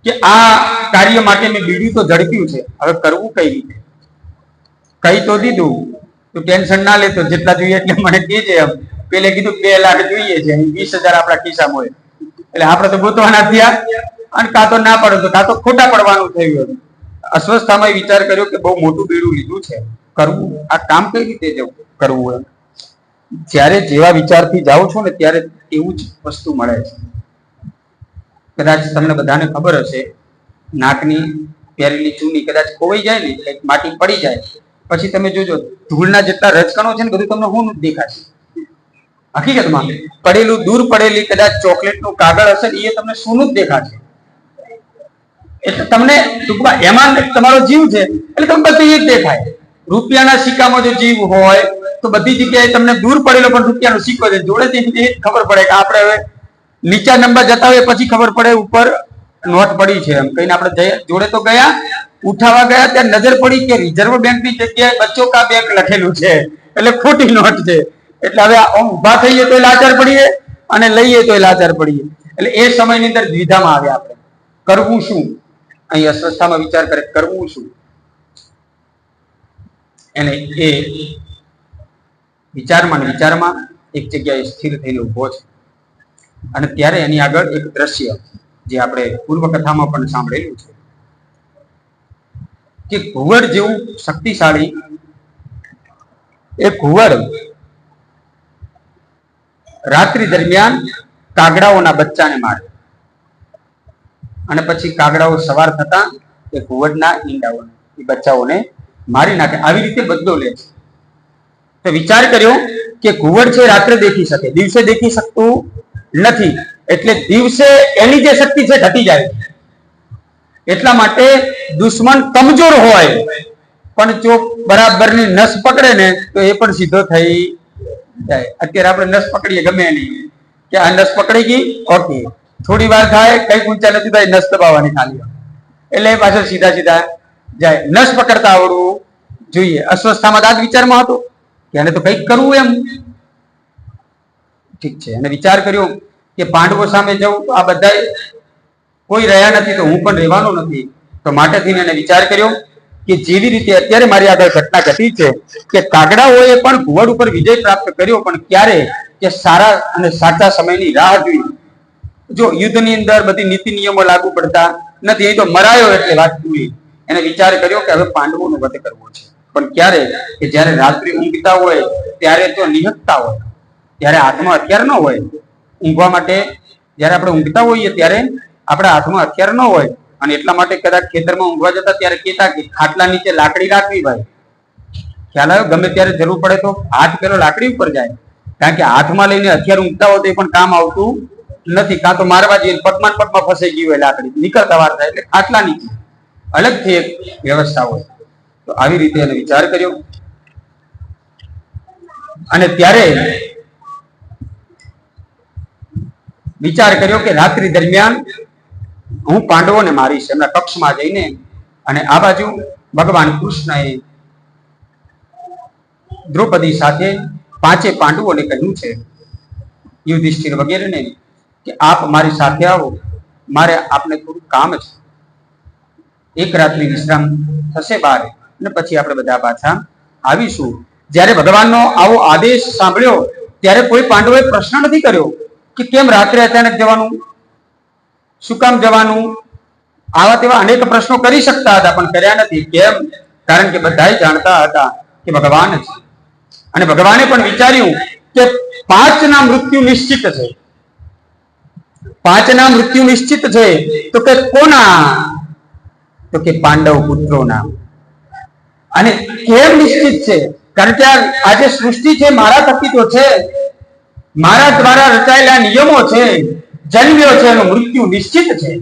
Speaker 1: કે આ કાર્ય માટે મેં બીડું તો ઝડપ્યું છે, હવે કરવું કઈ રીતે? કહી તો દીધું, તું ટેન્શન ના લેતો, જેટલા જોઈએ એટલે મને કહેજે. એમ પેલે કીધું 2 લાખ જોઈએ છે, 20,000 આપણા ખિસ્સામાં હોય. એટલે આપણે તો ગોતવાના થયા, અને કાં તો ના પડે તો કાં તો ખોટા પડવાનું થયું. અસ્વસ્થામાં વિચાર કર્યો કે બહુ મોટું બીડું લીધું છે, કરવું આ કામ કઈ રીતે કરવું? એમ જ્યારે જેવા વિચારથી જાઓ છો ને ત્યારે એવું જ વસ્તુ મળે છે. કદાચ તમને બધાને ખબર હશે, નાકની પહેરેલી ચૂની કદાચ ખોવાઈ જાય ને, એટલે માટી પડી જાય, પછી તમે જોજો ધૂળના જેટલા રજકણો છે ને બધું તમને હું દેખાશે. હકીકતમાં પડેલું દૂર પડેલી કદાચ ચોકલેટનું કાગળ હશે એ તમને સોનું જ દેખાશે. એટલે તમને ટૂંકમાં એમાં તમારો જીવ છે એટલે તમને બધું એ જ દેખાય. રૂપિયાના સિક્કામાં જો જીવ હોય તો બધી જગ્યાએ તમને દૂર પડેલો પણ રૂપિયાનો સિક્કો છે, જોડેથી ખબર પડે કે આપણે હવે નીચા નંબર જતા હોય પછી ખબર પડે ઉપર નોટ પડી છે. એમ કહીને આપણે જોડે તો ગયા, ઉઠાવા ગયા, ત્યાં નજર પડી કે રિઝર્વ બેંકની જગ્યાએ બચ્ચો કા બેંક લખેલું છે, એટલે ખોટી નોટ છે. એટલે હવે ઉભા થઈએ તો લાચાર પડીએ અને લઈએ તો લાચાર પડીએ. એટલે એ સમયની અંદર દ્વિધામાં આવ્યા આપણે, કરવું શું? અહીં અસ્વસ્થામાં વિચાર કરે કરવું શું. એને એ વિચારમાં એક જગ્યાએ સ્થિર થઈને ઉભો છે. અને ત્યારે એની આગળ એક દ્રશ્ય જે આપણે પૂર્વ કથામાં પણ સાંભળેલું છે કે ઘુવડ જેવું શક્તિશાળી એ ઘુવડ રાત્રિ દરમિયાન કાગડાઓના બચ્ચાને મારે, અને પછી કાગડાઓ સવાર થતા એ ઘુવડના ઈંડાઓને, એ બચ્ચાઓને મારી નાખે. આવી રીતે બદલો લે છે. તો વિચાર કર્યો કે ઘુવડ છે રાત્રે દેખી શકે, દિવસે દેખી શકતું નથી. એટલે દિવસે એની જે શક્તિ છે ઘટી જાય. એટલા માટે દુશ્મન કમજોર હોય પણ જો બરાબરની નસ પકડે ને તો એ પણ સીધો થઈ જાય. અત્યારે આપણે નસ પકડીએ ગમે નહીં કે આ નસ પકડી ગઈ, ઓકે, થોડી વાર થાય, કઈ ઊંચા નથી થાય, નસ દબાવવાની ખાલી, એટલે પાછળ સીધા જાય. નસ પકડતા આવડવું જોઈએ. અસ્વસ્થામાં આ જ વિચારમાં હતો કે આને તો કંઈક કરવું એમ. ઠીક છે, અને વિચાર કર્યો કે પાંડવો સામે જવું તો આ બધા કોઈ રહ્યા નથી તો હું પણ રહેવાનો નથી. તો માટેથી એને વિચાર કર્યો કે જેવી રીતે અત્યારે મારી આગળ ઘટના ઘટી છે કે કાગડાઓએ પણ ઘુવડ ઉપર વિજય પ્રાપ્ત કર્યો, પણ ક્યારે? કે સારા અને સાચા સમયની રાહ જોઈ. જો યુદ્ધની અંદર બધી નીતિ નિયમો લાગુ પડતા નથી, એ તો મરાયો એટલે વાત પૂરી. એને વિચાર કર્યો કે હવે પાંડવોનો વધ કરવો છે, પણ ક્યારે? કે જ્યારે રાત્રિ ઊંઘતા હોય ત્યારે તો નિહતતા હોય, ત્યારે હાથમાં હથિયાર ન હોય. ઊંઘવા માટે જ્યારે આપણે ઊંઘતા હોઈએ ત્યારે આપણા હાથમાં હથિયાર ન હોય, અને એટલા માટે કદાચ ખેતરમાં ઊંઘવા જતા ત્યારે કહેતા કે ખાટલા નીચે લાકડી રાખવી ભાઈ. ખ્યાલ આવ્યો? ગમે ત્યારે જરૂર પડે તો હાથ પેલો લાકડી ઉપર જાય, કારણ કે હાથમાં લઈને હથિયાર ઊંઘતા હોય તો એ પણ કામ આવતું નથી. કાં તો મારવા જઈએ પગમાં ફસાઈ ગઈ હોય લાકડી, નીકળતા વાર થાય, એટલે ખાટલા નીચે અલગથી એક વ્યવસ્થા હોય. તો આવી રીતે એને વિચાર કર્યો, અને ત્યારે વિચાર કર્યો કે રાત્રિ દરમિયાન હું પાંડવોને મારીશ. એમના કક્ષમાં જઈને અને આ બાજુ ભગવાન કૃષ્ણએ દ્રૌપદી સાથે પાંચે પાંડવોને કહ્યું છે, યુધિષ્ઠિર વગેરેને, કે આપ મારી સાથે આવો, મારે આપને થોડું કામ છે. એક રાત્રિ વિશ્રામ થશે બહાર અને પછી આપણે બધા પાછા આવીશું. જ્યારે ભગવાનનો આવો આદેશ સાંભળ્યો ત્યારે કોઈ પાંડવોએ પ્રશ્ન નથી કર્યો કે કેમ રાત્રે અચાનક જવાનું, શું કામ જવાનું. આવા તેવા અનેક પ્રશ્નો કરી શકતા હતા પણ કર્યા નથી. કેમ? કારણ કે બધા જાણતા હતા કે ભગવાન છે. અને ભગવાને પણ વિચાર્યું કે 5 ના મૃત્યુ નિશ્ચિત છે. 5 ના મૃત્યુ નિશ્ચિત છે તો કે કોના? તો કે પાંડવ પુત્રોના. અને કેમ નિશ્ચિત છે? કારણ કે આ જે સૃષ્ટિ છે મારા થકી તો છે, મારા દ્વારા રચાયેલા નિયમો છે, જન્મ્યો છે, એનું મૃત્યુ નિશ્ચિત છે.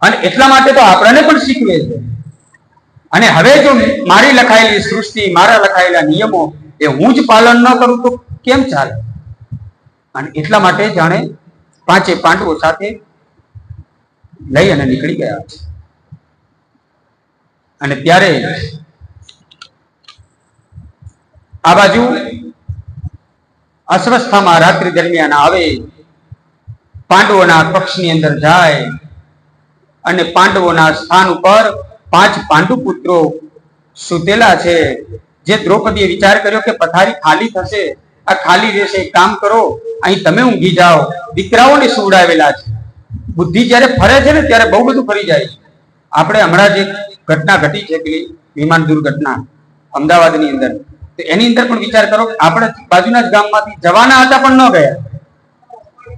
Speaker 1: અને એટલા માટે તો આપણને પણ શીખવે છે. અને હવે જો મારી લખાયેલી સૃષ્ટિ, મારા લખાયેલા નિયમો એ હું જ પાલન ન કરું તો કેમ ચાલે? અને એટલા માટે જાણે પાંચે પાંડવો સાથે લઈ અને નીકળી ગયા છે. અને ત્યારે આ બાજુ અસ્વસ્થામાં રાત્રિ દરમિયાન આવે, પાંડવોના કક્ષની અંદર જાય અને પાંડવોના સ્થાન ઉપર 5 પાંડુ પુત્રો સુતેલા છે. જે દ્રૌપદીએ વિચાર કર્યો કે પથારી ખાલી થશે, આ ખાલી રહેશે, કામ કરો, અહીં તમે ઊંઘી જાઓ. દીકરાઓને સુવડાવેલા છે. બુદ્ધિ જ્યારે ફરે છે ને ત્યારે બહુ બધું ફરી જાય છે. આપણે હમણાં જે ઘટના ઘટી છે, પેલી વિમાન દુર્ઘટના અમદાવાદની અંદર, તો એની અંદર પણ વિચાર કરો કે આપણે બાજુના જ ગામમાંથી જવાના હતા પણ ન ગયા.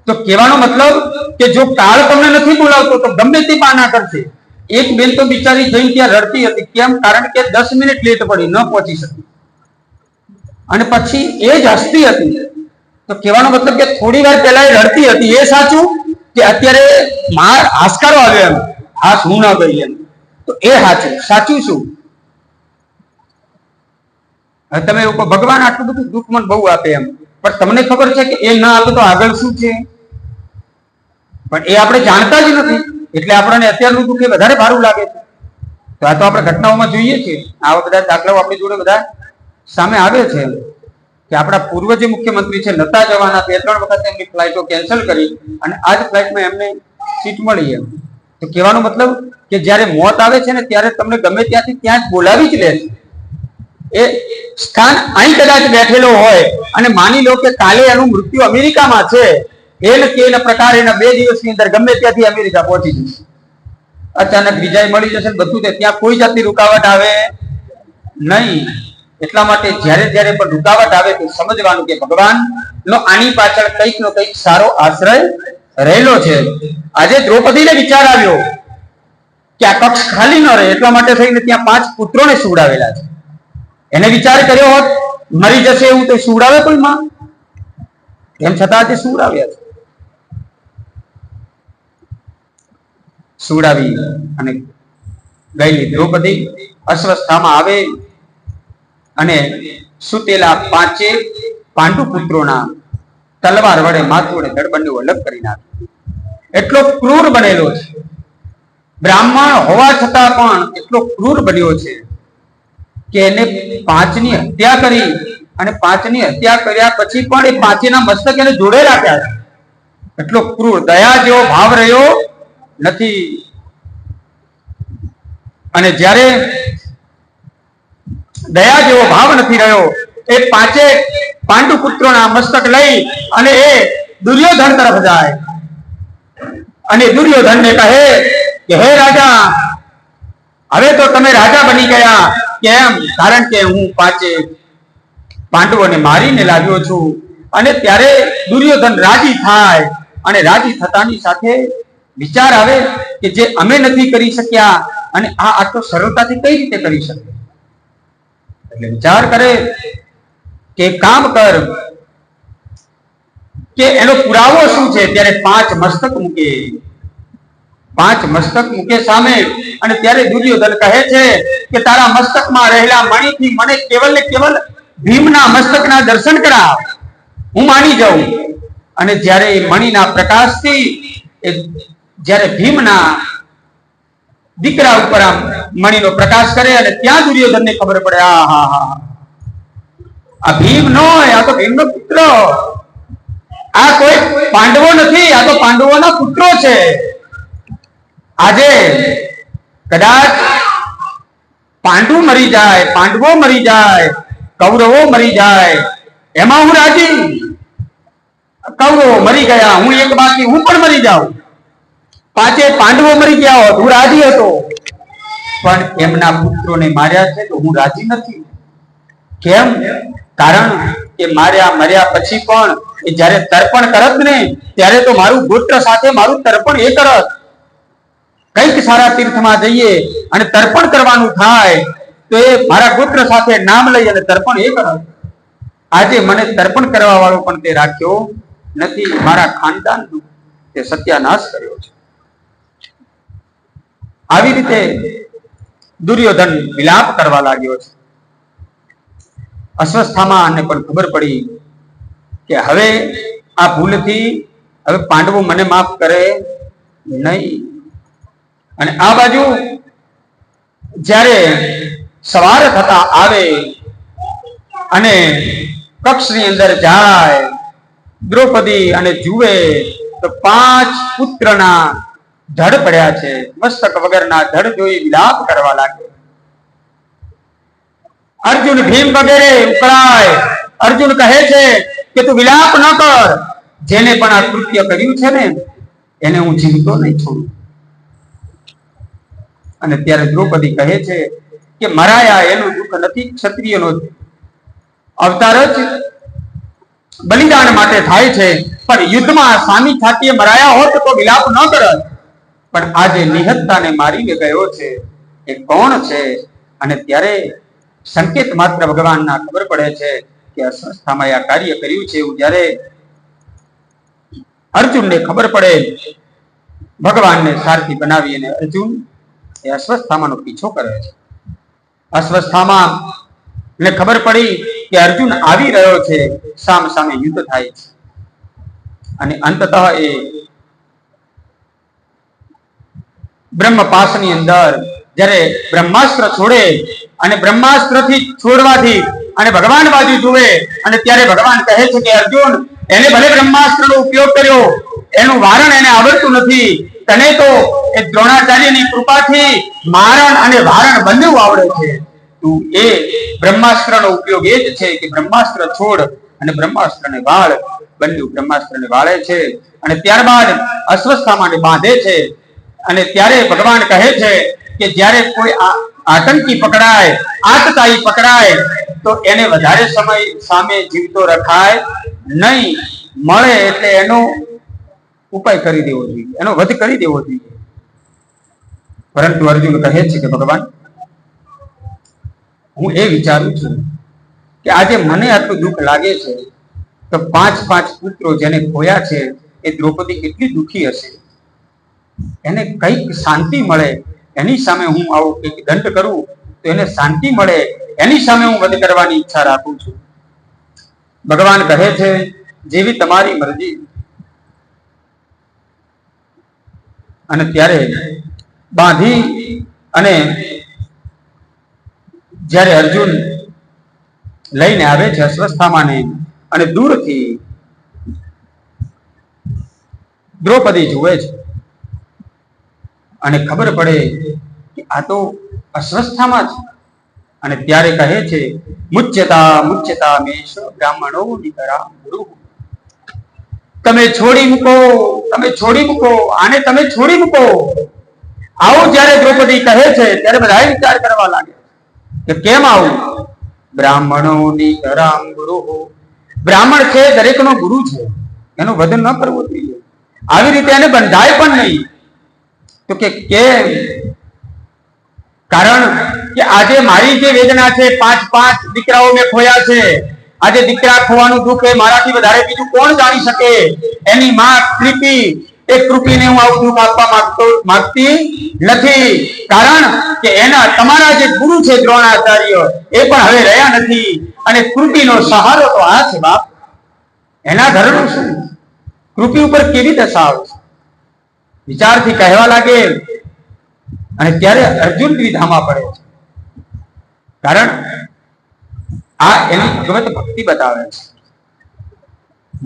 Speaker 1: તો કહેવાનો મતલબ કે જો કાળ તમને નથી બોલાવતો તો ગમે તે બહાના કરશે. એક બેન તો બિચારી જઈને ત્યાં રડતી હતી. કેમ? કારણ કે 10 મિનિટ લેટ પડી, ન પહોંચી શકી. અને પછી એ જ હસતી હતી. તો કહેવાનો મતલબ કે થોડી વાર પહેલા એ રડતી હતી. એ સાચું કે અત્યારે માર હાશકારો આવ્યો એમ, હાશ હું ન ગઈ એમ? તો એ સાચું. સાચું શું? તમે એવું કહો ભગવાન આટલું બધું દુઃખ મને બહુ આપે એમ, પણ તમને ખબર છે કે એ ના આપે તો આગળ શું છે? પણ એ આપણે જાણતા જ નથી. એટલે આપણને અત્યારનું દુઃખ એ વધારે ભારું લાગે છે. તો આ તો આપણે ઘટનાઓમાં જોઈએ છીએ. આવા બધા દાખલાઓ આપણી જોડે બધા સામે આવે છે કે આપણા પૂર્વ જે મુખ્યમંત્રી છે, નતા જવાના, 2-3 વખત એમની ફ્લાઇટો કેન્સલ કરી અને આ જ ફ્લાઇટમાં એમને સીટ મળી એમ. તો કહેવાનો મતલબ કે જ્યારે મોત આવે છે ને ત્યારે તમને ગમે ત્યાંથી ત્યાં જ બોલાવી જ લે છે. એ સ્થાન અહીં કદાચ બેઠેલો હોય અને માની લો કે કાલે એનું મૃત્યુ અમેરિકામાં છે, એ નક્કી એના પ્રકારે એના 2 દિવસની અંદર ગમે ત્યાંથી અમેરિકા પહોંચી જશે. અચાનક વિજય મળી જશે, બધું ત્યાં કોઈ જાતની રૂકાવટ આવે નહીં. એટલા માટે જ્યારે જ્યારે પણ રૂકાવટ આવે તો સમજવાનું કે ભગવાનનો આની પાછળ કંઈક નો કંઈક સારો આશ્રય રહેલો છે. આજે દ્રૌપદીને વિચાર આવ્યો કે આ કક્ષ ખાલી ન રહે, એટલા માટે થઈને ત્યાં 5 પુત્રોને સુવડાવેલા છે. એને વિચાર કર્યો હોત મરી જશે એવું તો સુવડાવે કોઈ માં? એમ છતાં તે સુવડાવ્યા છે. સુવડાવી અને ગયેલી દ્રૌપદી અસ્વસ્થામાં આવે અને સુતેલા 5 પાંડુ પુત્રોના તલવાર વડે માથું અને ધડ બંને અલગ કરી નાખે. એટલો ક્રૂર બનેલો છે. બ્રાહ્મણ હોવા છતાં પણ એટલો ક્રૂર બન્યો છે કે એને 5ની હત્યા કરી અને 5ની હત્યા કર્યા પછી પણ એ 5ના મસ્તક એને જોડે રાખ્યા છે. એટલો ક્રૂર, દયા જેવો ભાવ રહ્યો નથી. અને જ્યારે દયા જેવો ભાવ નથી રહ્યો, એ 5 પાંડુ પુત્રોના મસ્તક લઈ અને એ દુર્યોધન તરફ જાય અને દુર્યોધનને કહે કે હે રાજા, હવે તો તમે રાજા બની ગયા. કેમ? કારણ કે હું 5 પાંડવોને મારીને લાવ્યો છું. અને ત્યારે દુર્યોધન રાજી થાય અને રાજી થતાની સાથે વિચાર આવે કે જે અમે નથી કરી શક્યા અને આ આટલો સરળતાથી કઈ રીતે કરી શકે. એટલે વિચાર કરે કે કામ કર, કે એનો પુરાવો શું છે? ત્યારે 5 મસ્તક મૂકે. 5 મસ્તક મૂકે સામે. અને ત્યારે દુર્યોધન કહે છે કે તારા મસ્તકમાં રહેલા મણીથી મને કેવલ ને કેવલ ભીમના મસ્તકના દર્શન કરાવ, હું માની જાઉં. અને જ્યારે એ મણીના પ્રકાશથી જ્યારે ભીમના દીકરા ઉપર આમ મણીનો પ્રકાશ કરે અને ત્યાં દુર્યોધનને ખબર પડે આ હા હા આ ભીમ નો આ તો ભીમનો પુત્ર, આ કોઈ પાંડવો નથી, આ તો પાંડવોના પુત્રો છે. આજે કદાચ પાંડુ મરી જાય, પાંડવો મરી જાય, કૌરવો મરી જાય, એમાં હું રાજી. કૌરવો મરી ગયા, હું એક બાકી, હું પણ મરી જાઉં. પાંચે પાંડવો મરી ગયા હોત, હું રાજી હતો. પણ એમના પુત્રોને માર્યા છે તો હું રાજી નથી. કેમ? કારણ કે મર્યા પછી પણ એ જ્યારે તર્પણ કરત ને ત્યારે તો મારું ગોત્ર સાથે મારું તર્પણ એ કરત. કઈક સારા તીર્થમાં જઈએ અને તર્પણ કરવાનું થાય તો એ મારા ગોત્ર સાથે નામ લઈ અને તર્પણ એ કરત. આજે મને તર્પણ કરવા વાળો પણ તે રાખ્યો નથી. મારા ખાનદાનનું તે સત્યાનાશ કર્યો છે. આવી રીતે દુર્યોધન વિલાપ કરવા લાગ્યો છે. અશ્વસ્થામાને પણ ખબર પડી કે હવે આ ભૂલથી હવે પાંડવો મને માફ કરે નહીં. અને આ બાજુ જ્યારે સવાર થતા આવે અને કક્ષની અંદર જાય દ્રૌપદી અને જુએ તો 5 પુત્રના ધડ પડ્યા છે. મસ્તક વગરના ધડ જોઈ વિલાપ કરવા લાગે. અર્જુન ભીમ વગેરે ઉકળાય. અર્જુન કહે છે કે તું વિલાપ ન કર. જેને પણ આ કૃત્ય કર્યું છે ને એને હું જીવતો નહીં છોડું. અને ત્યારે દ્રૌપદી કહે છે કે મરાયા એનું દુઃખ નથી, ક્ષત્રિયનો અવતાર જ બલિદાન માટે થાય છે. પણ યુદ્ધમાં સામી છાતીએ મરાયા હોત તો વિલાપ ન કરત. પણ આજે નિહત્તાને મારીને ગયો છે એ કોણ છે? અને ત્યારે સંકેત માત્ર ભગવાનના ખબર પડે છે કે અસ્વસ્થામાં આ કાર્ય કર્યું છે. એવું જ્યારે અર્જુનને ખબર પડે, ભગવાનને સારથી બનાવી અને અર્જુન એ અસ્વસ્થામાનો પીછો કરે છે. અસ્વસ્થામાં ને ખબર પડી કે અર્જુન આવી રહ્યો છે, સામ સામે યુદ્ધ થાય છે. અને અંતતઃ એ બ્રહ્મપાશની અંદર જ્યારે બ્રહ્માસ્ત્ર છોડે અને બ્રહ્માસ્ત્રથી છોડવાથી અને ભગવાન બાજુ જુએ અને ત્યારે ભગવાન કહે છે કે અર્જુન, એને ભલે બ્રહ્માસ્ત્રનો ઉપયોગ કર્યો, એનું વારણ એને આવડતું નથી. તને તો એ દ્રોણાચાર્યની કૃપાથી મારણ અને વારણ બંને આવડે છે. તું એ બ્રહ્માસ્ત્રનો ઉપયોગ એ જ છે કે બ્રહ્માસ્ત્ર છોડ અને બ્રહ્માસ્ત્રને વાળ. બંને બ્રહ્માસ્ત્રને વાળે છે અને ત્યારબાદ અસ્વસ્થામાને બાંધે છે. અને ત્યારે ભગવાન કહે છે કે જ્યારે કોઈ આતંકી પકડાય, આતતાઈ પકડાય તો એને વધારે સમય સામે જીવતો રખાય નહીં. મળે એટલે એનો ઉપાય કરી દેવો જોઈએ, એનો વધ કરી દેવો જોઈએ. પરંતુ અર્જુન કહે છે કે ભગવાન, હું એ વિચારું છું કે આજે મને આટલું દુઃખ લાગે છે તો 5 પુત્રો જેને ખોયા છે એ દ્રૌપદી કેટલી દુઃખી હશે. એને કઈક શાંતિ મળે એની સામે હું આવું કંઈક દંડ કરું તો એને શાંતિ મળે, એની સામે હું વધ કરવાની ઈચ્છા રાખું છું. ભગવાન કહે છે જેવી તમારી મરજી. અને ત્યારે બાંધી અને જ્યારે અર્જુન લઈને આવે છે અસ્વસ્થામાને અને દૂરથી દ્રૌપદી જુએ છે અને ખબર પડે કે આ તો અસ્વસ્થામાં છે. અને ત્યારે કહે છે મુચ્યતા મુચ્યતા મેષ બ્રાહ્મણો નિકરા ગુરુ. તમે છોડી મૂકો, તમે છોડી મૂકો, આને તમે છોડી મૂકો. આવું જ્યારે દ્રૌપદી કહે છે ત્યારે બધા વિચાર કરવા લાગે કે કેમ આવું? બ્રાહ્મણો નિકરામ ગુરુ. બ્રાહ્મણ છે દરેકનો ગુરુ છે, એનો વધ ન કરવો જોઈએ. આવી રીતે એને બંધાય પણ નહીં. તો કે કેમ? કારણ કે આજે મારી જે વેદના છે, 5 દીકરાઓ મેં ખોયા છે. આજે દીકરા ખોવાનું દુઃખ એ મારાથી વધારે બીજું કોણ જાણી શકે? એની માં કૃપી, એ કૃપીને હું આવું દુઃખ આપવા માંગતી નથી. કારણ કે એના તમારા જે ગુરુ છે દ્રોણાચાર્ય એ પણ હવે રહ્યા નથી. અને કૃપીનો સહારો તો આ છે બાપ. એના ઘરનું શું? કૃપી ઉપર કેવી દશા આવશે? વિચારથી કહેવા લાગે અને ત્યારે અર્જુન દ્વિધામાં પડે છે, કારણ આ એની ભગવત ભક્તિ બતાવે છે.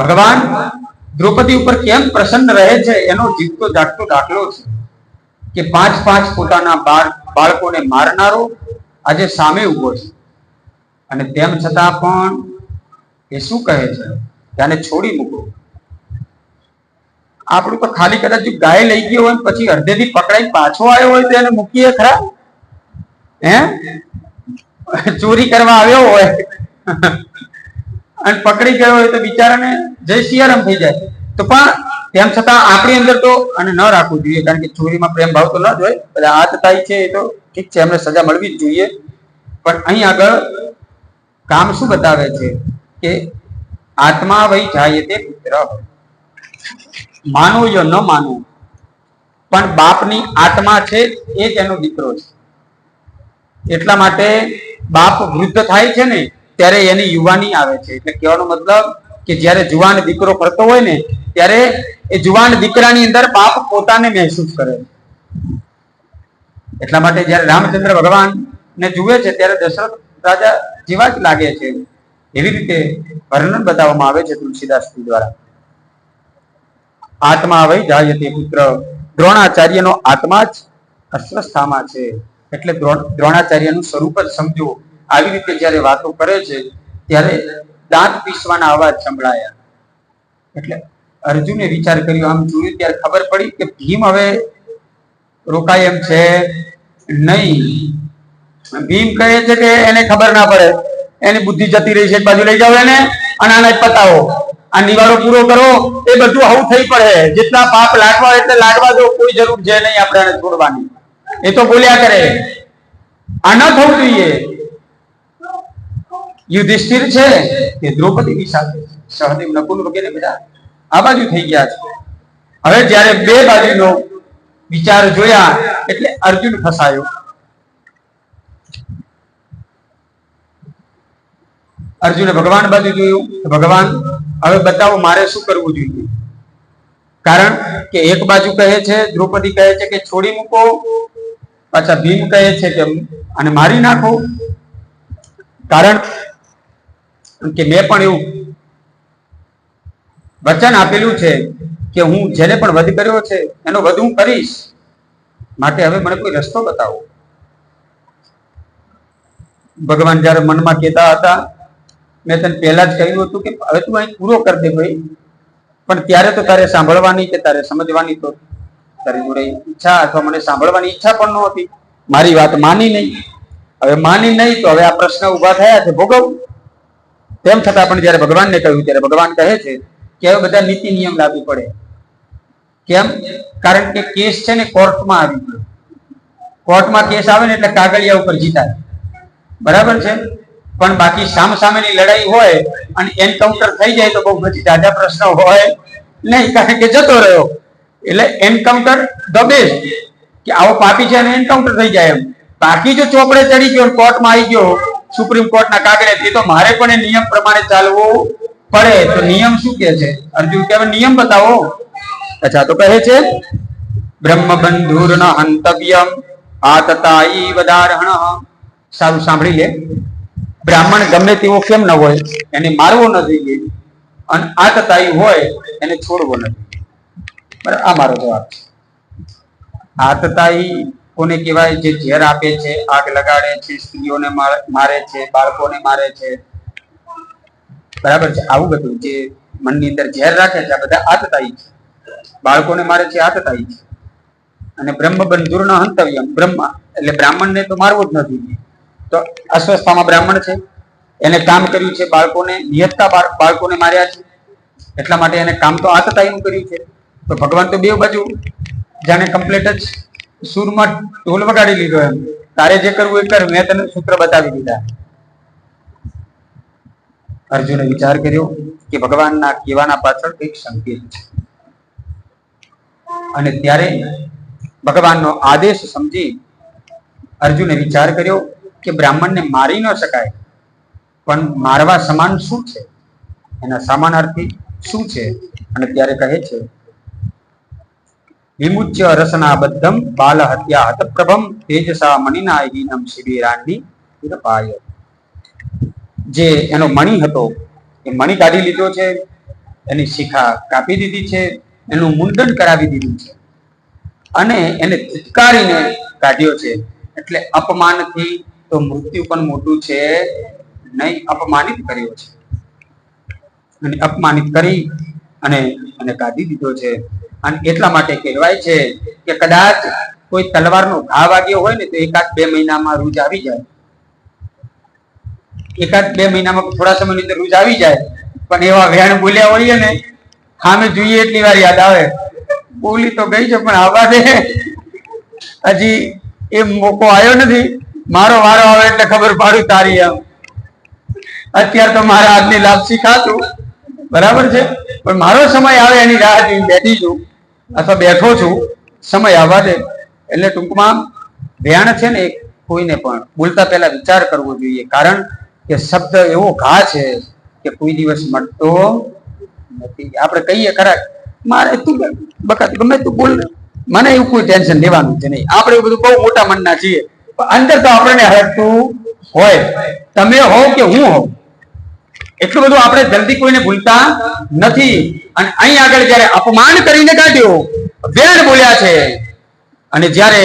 Speaker 1: ભગવાન દ્રૌપદી ઉપર કેમ પ્રસન્ન રહે છે એનો જીવતો જાગતો દાખલો છે કે 5 પોતાના બાળકોને મારનારો આજે સામે ઉભો છે, અને તેમ છતાં પણ એ શું કહે છે કે આને છોડી મૂકો. આપણું તો ખાલી કદાચ ગાય લઈ ગયો હોય પછી અડધેથી પકડાઈ પાછો આવ્યો હોય તો એને મૂકીએ ખરા? ચોરી કરવા આવ્યો હોય અને પકડી ગયો હોય તો બિચારાને જય સિયારામ થઈ જાય. તો પણ તેમ છતાં આપણી અંદર તો અને ન રાખવું જોઈએ, કારણ કે ચોરીમાં પ્રેમ ભાવ તો ન જ હોય. બધા આતતાઈ છે એ તો ઠીક છે, એમને સજા મળવી જ જોઈએ. પણ અહીં આગળ કામ શું બતાવે છે કે આત્મા વહી જાય તે પુત્ર, માનો યો ન માનો, પણ બાપની આત્મા છે એ જ એનો દીકરો છે. એટલા માટે બાપ વૃદ્ધ થાય છે ને ત્યારે એની યુવાની આવે છે. એટલે કહેવાનો મતલબ કે જ્યારે જુવાન દીકરો ફરતો હોય ને ત્યારે એ જુવાન દીકરાની અંદર બાપ પોતાને મહેસૂસ કરે. એટલા માટે જ્યારે રામચંદ્ર ભગવાન ને જુએ છે ત્યારે દશરથ રાજા જેવા જ લાગે છે. એવી રીતે વર્ણન બતાવવામાં આવે છે તુલસીદાસ દ્વારા. આત્મા વહી જાય તે પુત્ર, દ્રોણાચાર્યનો આત્મા જ અસ્વસ્થામાં છે. એટલે દ્રોણાચાર્યનું સ્વરૂપ જ સમજો. આવી રીતે જ્યારે વાતો કરે છે ત્યારે દાંત પીસવાના અવાજ સંભળાયા. એટલે અર્જુને વિચાર કર્યો, આમ જોયું ત્યારે ખબર પડી કે ભીમ હવે રોકાય એમ છે નહીં. ભીમ કહે છે કે એને ખબર ના પડે, એની બુદ્ધિ જતી રહી છે, એક બાજુ લઈ જાઓ એને અને આને પતાવો, આ નિવાડો પૂરો કરો. એ બધું આવું થઈ પડે. જેટલા પાપ લાગવા એટલે લાગવા દો, કોઈ જરૂર છે નહીં આપણે એને છોડવાની. એ તો બોલ્યા કરે, આ ન થવું જોઈએ. યુધિષ્ઠિર છે કે દ્રૌપદી ની સાથે, સહદેવ નકુલ વગેરે બધા આ બાજુ થઈ ગયા છે. હવે જ્યારે બે બાજુનો વિચાર જોયા એટલે અર્જુન ફસાયો. અર્જુને ભગવાન બાજુ જોયું, ભગવાન હવે બતાવો મારે શું કરવું જોઈએ. કારણ કે એક બાજુ કહે છે, દ્રૌપદી કહે છે કે છોડી મૂકો, પાછા ભીમ કહે છે કે આને મારી નાખો. કારણ કે મેં પણ એવું વચન આપેલું છે કે હું જેને પણ વધ કર્યો છે એનો વધ હું કરીશ, માટે હવે મને કોઈ રસ્તો બતાવો. ભગવાન જયારે મનમાં કહેતા હતા, મેં તને પહેલા જ કહ્યું હતું કે હવે તું અહીં પૂરો કરી દે ભાઈ, પણ ત્યારે તો તારે સાંભળવાની કે તારે સમજવાની તો તારી જોડે ઈચ્છા અથવા મને સાંભળવાની ઈચ્છા પણ નહોતી. મારી વાત માની નહીં. હવે માની નહીં તો હવે આ પ્રશ્ન ઉભા થયા છે, ભોગવ. તેમ છતાં પણ જયારે ભગવાનને કહ્યું ત્યારે ભગવાન કહે છે કે હવે બધા નીતિ નિયમ લાગુ પડે. કેમ? કારણ કે કેસ છે ને કોર્ટમાં આવી ગયો. કોર્ટમાં કેસ આવે ને એટલે કાગળિયા ઉપર જીતાય, બરાબર છે. પણ બાકી સામસામેની લડાઈ હોય અને એન્કાઉન્ટર થઈ જાય તો બહુ બધી દાદા પ્રશ્નો હોય નહીં, કારણ કે જતો રહ્યો. એટલે એન્કાઉન્ટર ધ બેસ્ટ, કે આવો પાપી છે અને એન્કાઉન્ટર થઈ જાય એમ. બાકી જો ચોપડે ચડી ગયો, કોર્ટમાં આવી ગયો, સુપ્રીમ કોર્ટના કાગળે, એ તો મારે પણ એ નિયમ પ્રમાણે ચાલવું પડે. તો નિયમ શું કે છે? અર્જુન કહેવાય નિયમ બતાવો. અચ્છા, તો કહે છે બ્રહ્મ બંધુર ન હંતવ્યમ આતતાઈ વદારહણ. સારું સાંભળી લે. બ્રાહ્મણ ગમે તેવો કેમ ન હોય એને મારવો ન જોઈએ, અને આતતાઈ હોય એને છોડવો ન જોઈએ. બરાબર, આ મારો જવાબ છે. આતતાઈ કોને કહેવાય? જે ઝેર આપે છે, આગ લગાડે છે, સ્ત્રીઓને મારે છે, બાળકોને મારે છે, બરાબર છે. આવું બધું જે મનની અંદર ઝેર રાખે છે આ બધા આતતાઈ છે. બાળકોને મારે છે આતતાઈ છે. અને બ્રહ્મ બંધુર ન હંતવ્યમ, બ્રહ્મ એટલે બ્રાહ્મણને તો મારવું જ ન જોઈએ. તો અસ્વસ્થામાં બ્રાહ્મણ છે, એને કામ કર્યું છે, બાળકોને નિયતતા બાળકોને માર્યા છે, એટલા માટે એને કામ તો આતતાઈનું કર્યું છે. તો ભગવાન તો બે બાજુ જાણે કમ્પ્લીટ જ સૂરમાં ઢોલ વગાડી લીધો એમ. તારે જે કરવું એ કર, મેં તને સૂત્ર બતાવી દીધા. અર્જુને વિચાર કર્યો કે ભગવાનના કહેવાના પાછળ કંઈક સંકેત છે, અને ત્યારે ભગવાનનો આદેશ સમજી અર્જુને વિચાર કર્યો કે બ્રાહ્મણને મારી ન શકાય, પણ મારવા સમાન શું છે, એના સમાનાર્થી શું છે. અને ત્યારે કહે છે વિમુચ્ય રસના બદ્ધમ બાલ હત્યા હતપ્રભમ તેજસા મણિના હીનમ શિબિરાંડી પાય. જે એનો મણિ હતો એ મણિ કાઢી લીધો છે, એની શિખા કાપી દીધી છે, એનું મુંડન કરાવી દીધું છે અને એને ધિક્કારીને કાઢ્યો છે. એટલે અપમાનથી તો મૃત્યુ પણ મોટું છે નહીં, અપમાનિત કર્યો છે અને અપમાનિત કરી અને એને કાઢી દીધો છે. અને એટલા માટે કહેવાય છે કે કદાચ કોઈ તલવારનો ઘા વાગ્યો હોય ને તો 1-2 મહિનામાં રૂજ આવી જાય, 1-2 મહિનામાં થોડા સમયની અંદર રૂજ આવી જાય. પણ એવા વેણ બોલ્યા હોઈએ ને, સામે જોઈએ એટલી વાર યાદ આવે, બોલી તો ગઈ છે પણ આવા દે, હજી એ મોકો આવ્યો નથી, મારો વારો આવે એટલે ખબર પાડું તારી. આમ અત્યારે તો મારા હાથની લાપસી ખાતું બરાબર છે, પણ મારો સમય આવે એની રાહ જોઈને બેઠી છું અથવા બેઠો છું, સમય આવવા દે. એટલે ટૂંકમાં વેણ છે ને કોઈને પણ બોલતા પહેલા વિચાર કરવો જોઈએ, કારણ કે શબ્દ એવો ઘા છે કે કોઈ દિવસ મળતો નથી. આપણે કહીએ ખરા મારે તું બકા ગમે તું બોલ, મને એવું કોઈ ટેન્શન લેવાનું છે નહીં. આપણે એવું બધું બહુ મોટા મનના છીએ, પણ અંદર તો આપણને હરતું હોય, તમે હો કે હું હોઉં, એટલું બધું આપણે જલ્દી કોઈને ભૂલતા નથી. અને અહીં આગળ જયારે અપમાન કરીને કાઢ્યો, વેણ બોલ્યા છે, અને જયારે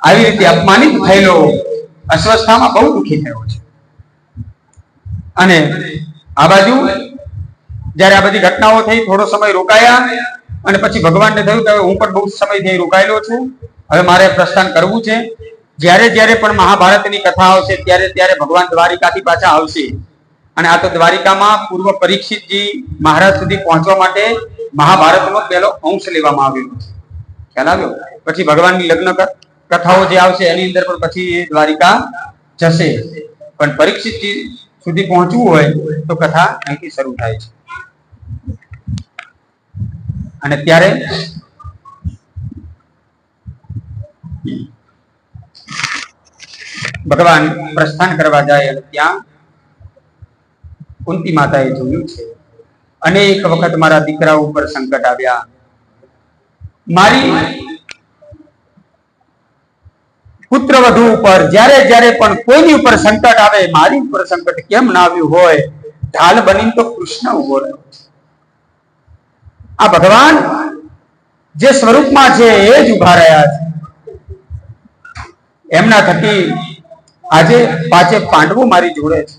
Speaker 1: આવી રીતે અપમાનિત થયેલો અસ્વસ્થામાં બહુ દુઃખી થયો છે. અને આ બાજુ જયારે આ બધી ઘટનાઓ થઈ, થોડો સમય રોકાયા અને પછી ભગવાનને થયું કે હવે હું પણ બહુ સમયથી રોકાયેલો છું, હવે મારે પ્રસ્થાન કરવું છે. જ્યારે જ્યારે પણ મહાભારતની કથા આવશે ત્યારે ત્યારે ભગવાન દ્વારિકાથી પાછા આવશે. અને આ તો દ્વારિકામાં પૂર્વ પરીક્ષિતજી મહારાજ સુધી પહોંચવા માટે મહાભારતનો પહેલો અંશ લેવામાં આવ્યો છે, ખ્યાલ આવ્યો. પછી ભગવાનની લગ્ન કથાઓ જે આવશે એની અંદર પણ પછી એ દ્વારિકા જશે, પણ પરીક્ષિતજી સુધી પહોંચવું હોય તો કથા અહીંથી શરૂ થાય છે. અને ત્યારે ભગવાન પ્રસ્થાન કરવા જાય અને ત્યાં કુંતી માતાએ જોયું છે, અનેક વખત મારા દીકરા ઉપર સંકટ આવ્યા, મારી પુત્ર વધુ ઉપર જ્યારે જ્યારે પણ કોઈની ઉપર સંકટ આવે, મારી ઉપર સંકટ કેમ ના આવ્યું હોય? ઢાલ બનીને તો કૃષ્ણ ઉભો રહ્યો. આ ભગવાન જે સ્વરૂપમાં છે એ જ ઉભા રહ્યા છે. એમના થકી આજે પાછે પાંડવો મારી જોડે છે.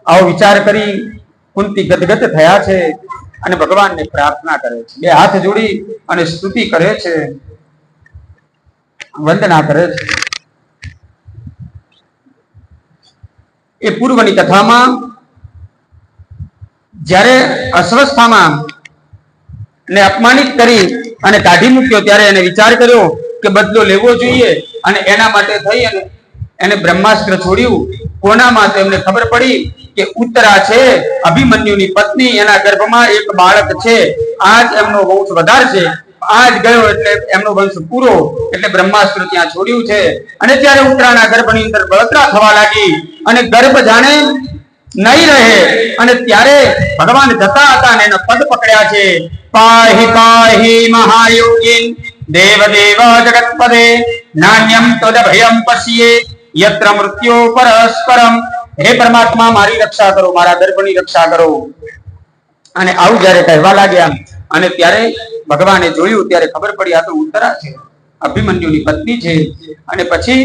Speaker 1: આવો વિચાર કરી કુંતી ગદગદ થયા છે અને ભગવાનને પ્રાર્થના કરે છે, બે હાથ જોડી અને સ્તુતિ કરે છે, વંદના કરે છે. એ પૂર્વની કથામાં જ્યારે અસ્વસ્થામાં ને અપમાનિત કરી અને કાઢી મૂક્યો ત્યારે એને વિચાર કર્યો કે બદલો લેવો જોઈએ, અને એના માટે થઈ અને એને બ્રહ્માસ્ત્ર છોડ્યું. કોનામાં? તો એમને ખબર પડી કે ઉત્તરા છે અભિમન્યુની પત્ની, એના ગર્ભમાં એક બાળક છે, આજ એમનો વંશ વધારશે. આજ ગયો એટલે એમનો વંશ પૂરો, એટલે બ્રહ્માસ્ત્ર ત્યાં છોડ્યું છે. અને ત્યારે ઉત્તરાના ગર્ભની અંદર બળતરા થવા લાગી અને ગર્ભ જાણે નહીં રહે, અને ત્યારે ભગવાન જતા હતા અને એના પદ પકડ્યા છે. પાહી પાહી મહાયોગી દેવ દેવ જગતપદે નાન્યમ તદ ભયમ પશ્યે યત્ર મૃત્યો પરસ્પરમ. હે પરમાત્મા, મારી રક્ષા કરો, મારા ગર્ભની રક્ષા કરો. અને આવું જયારે કહેવા લાગ્યા અને ત્યારે ભગવાને જોયું ત્યારે ખબર પડી આ તો ઉત્તરા છે, અભિમન્યુની પત્ની છે. અને પછી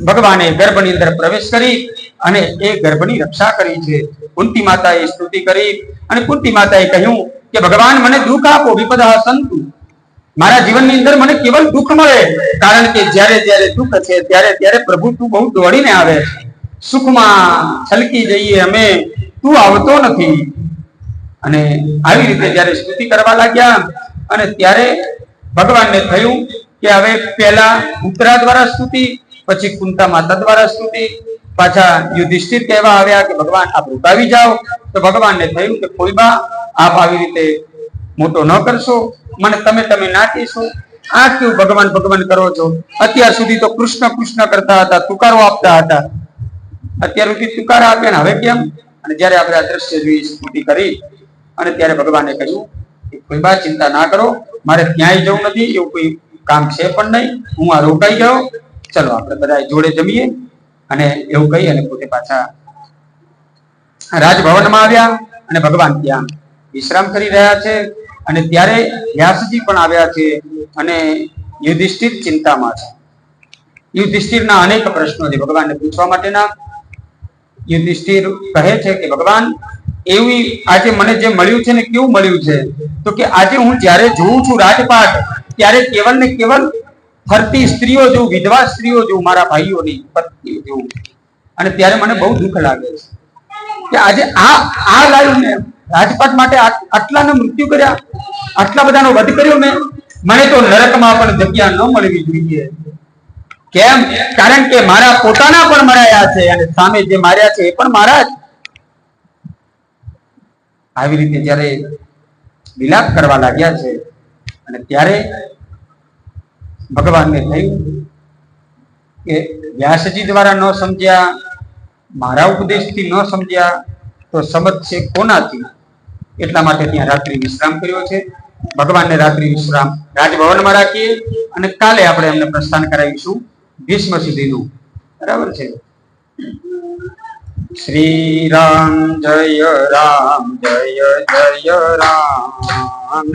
Speaker 1: ભગવાને ગર્ભની અંદર પ્રવેશ કરી અને એ ગર્ભની રક્ષા કરી છે. કુંતી માતાએ સ્તુતિ કરી અને કુંતી માતાએ કહ્યું કે ભગવાન મને દુઃખ આપો, વિપદઃ સંતુ, મારા જીવનની અંદર મને કેવલ દુઃખ મળે, કારણ કે જ્યારે જ્યારે દુઃખ છે ત્યારે ત્યારે પ્રભુ તું બહુ દોડીને આવે, સુખમાં છલકી જઈએ અમે, તું આવતો નથી. અને આવી રીતે જ્યારે સ્તુતિ કરવા લાગ્યા અને ત્યારે ભગવાનને થયું કે હવે પહેલા ઉત્તરા દ્વારા સ્તુતિ, પછી કુંતા માતા દ્વારા સ્તુતિ, પાછા યુધિષ્ઠિર કહેવા આવ્યા કે ભગવાન આપ રોકાવી જાઓ. તો ભગવાનને થયું કે કોઈ બા આપ આવી રીતે મોટો ન કરશો, મને તમે નાચીશો, આ કેવું ભગવાન ભગવાન કરો છો? અત્યાર સુધી તો કૃષ્ણ કૃષ્ણ કરતા હતા, તુકારો આપતા હતા, અત્યાર સુધી તુકારા આપ્યા ને હવે કેમ? અને જયારે આપણે આ દ્રશ્ય જોઈ સ્તુતિ કરી અને ત્યારે ભગવાને કહ્યું કોઈ બા ચિંતા ના કરો, મારે ક્યાંય જવું નથી, એવું કોઈ કામ છે પણ નહીં, હું આ રોકાઈ ગયો, ચલો આપણે બધા જોડે જમીએ. અને એવું કહી અને પોતે પાછા રાજભવનમાં આવ્યા અને ભગવાન ત્યાં વિશ્રામ કરી રહ્યા છે. અને ત્યારે વ્યાસજી પણ આવ્યા છે અને યુધિષ્ઠિર ચિંતામાં છે. યુધિષ્ઠિરના અનેક પ્રશ્નો છે ભગવાનને પૂછવા માટેના. યુધિષ્ઠિર કહે છે કે ભગવાન, એવી આજે મને જે મળ્યું છે ને કેવું મળ્યું છે, તો કે આજે હું જ્યારે જોઉં છું રાજપાટ, ત્યારે કેવલ ને કેવલ ફરતી સ્ત્રીઓ જોઉં, વિધવા સ્ત્રીઓ જોઉં, મારા ભાઈઓની પત્નીઓ જોઉં, અને ત્યારે મને બહુ દુઃખ લાગે છે કે આજે આ લાવ્યું ને રાજપાટ માટે આટલાનો મૃત્યુ કર્યા, આટલા બધાનો વધ કર્યો મેં, મને તો નરકમાં પણ જગ્યા ન મળવી જોઈએ. કેમ? કારણ કે મારા પોતાના પણ મરાયા છે અને સામે જે માર્યા છે એ પણ મારા જ. આવી રીતે જ્યારે વિલાપ કરવા લાગ્યા છે અને ત્યારે ભગવાનને થયું કે વ્યાસજી દ્વારા ન સમજ્યા, મારા ઉપદેશથી ન સમજ્યા તો સમજશે કોનાથી? એટલા માટે ત્યાં રાત્રિ વિશ્રામ કર્યો છે. ભગવાનને રાત્રિ વિશ્રામ રાજભવનમાં રાખીએ અને કાલે આપણે એમને પ્રસ્થાન કરાવીશું ભીષ્મ સુધીનું. બરાબર છે. શ્રી રામ જય રામ, જય જય રામ.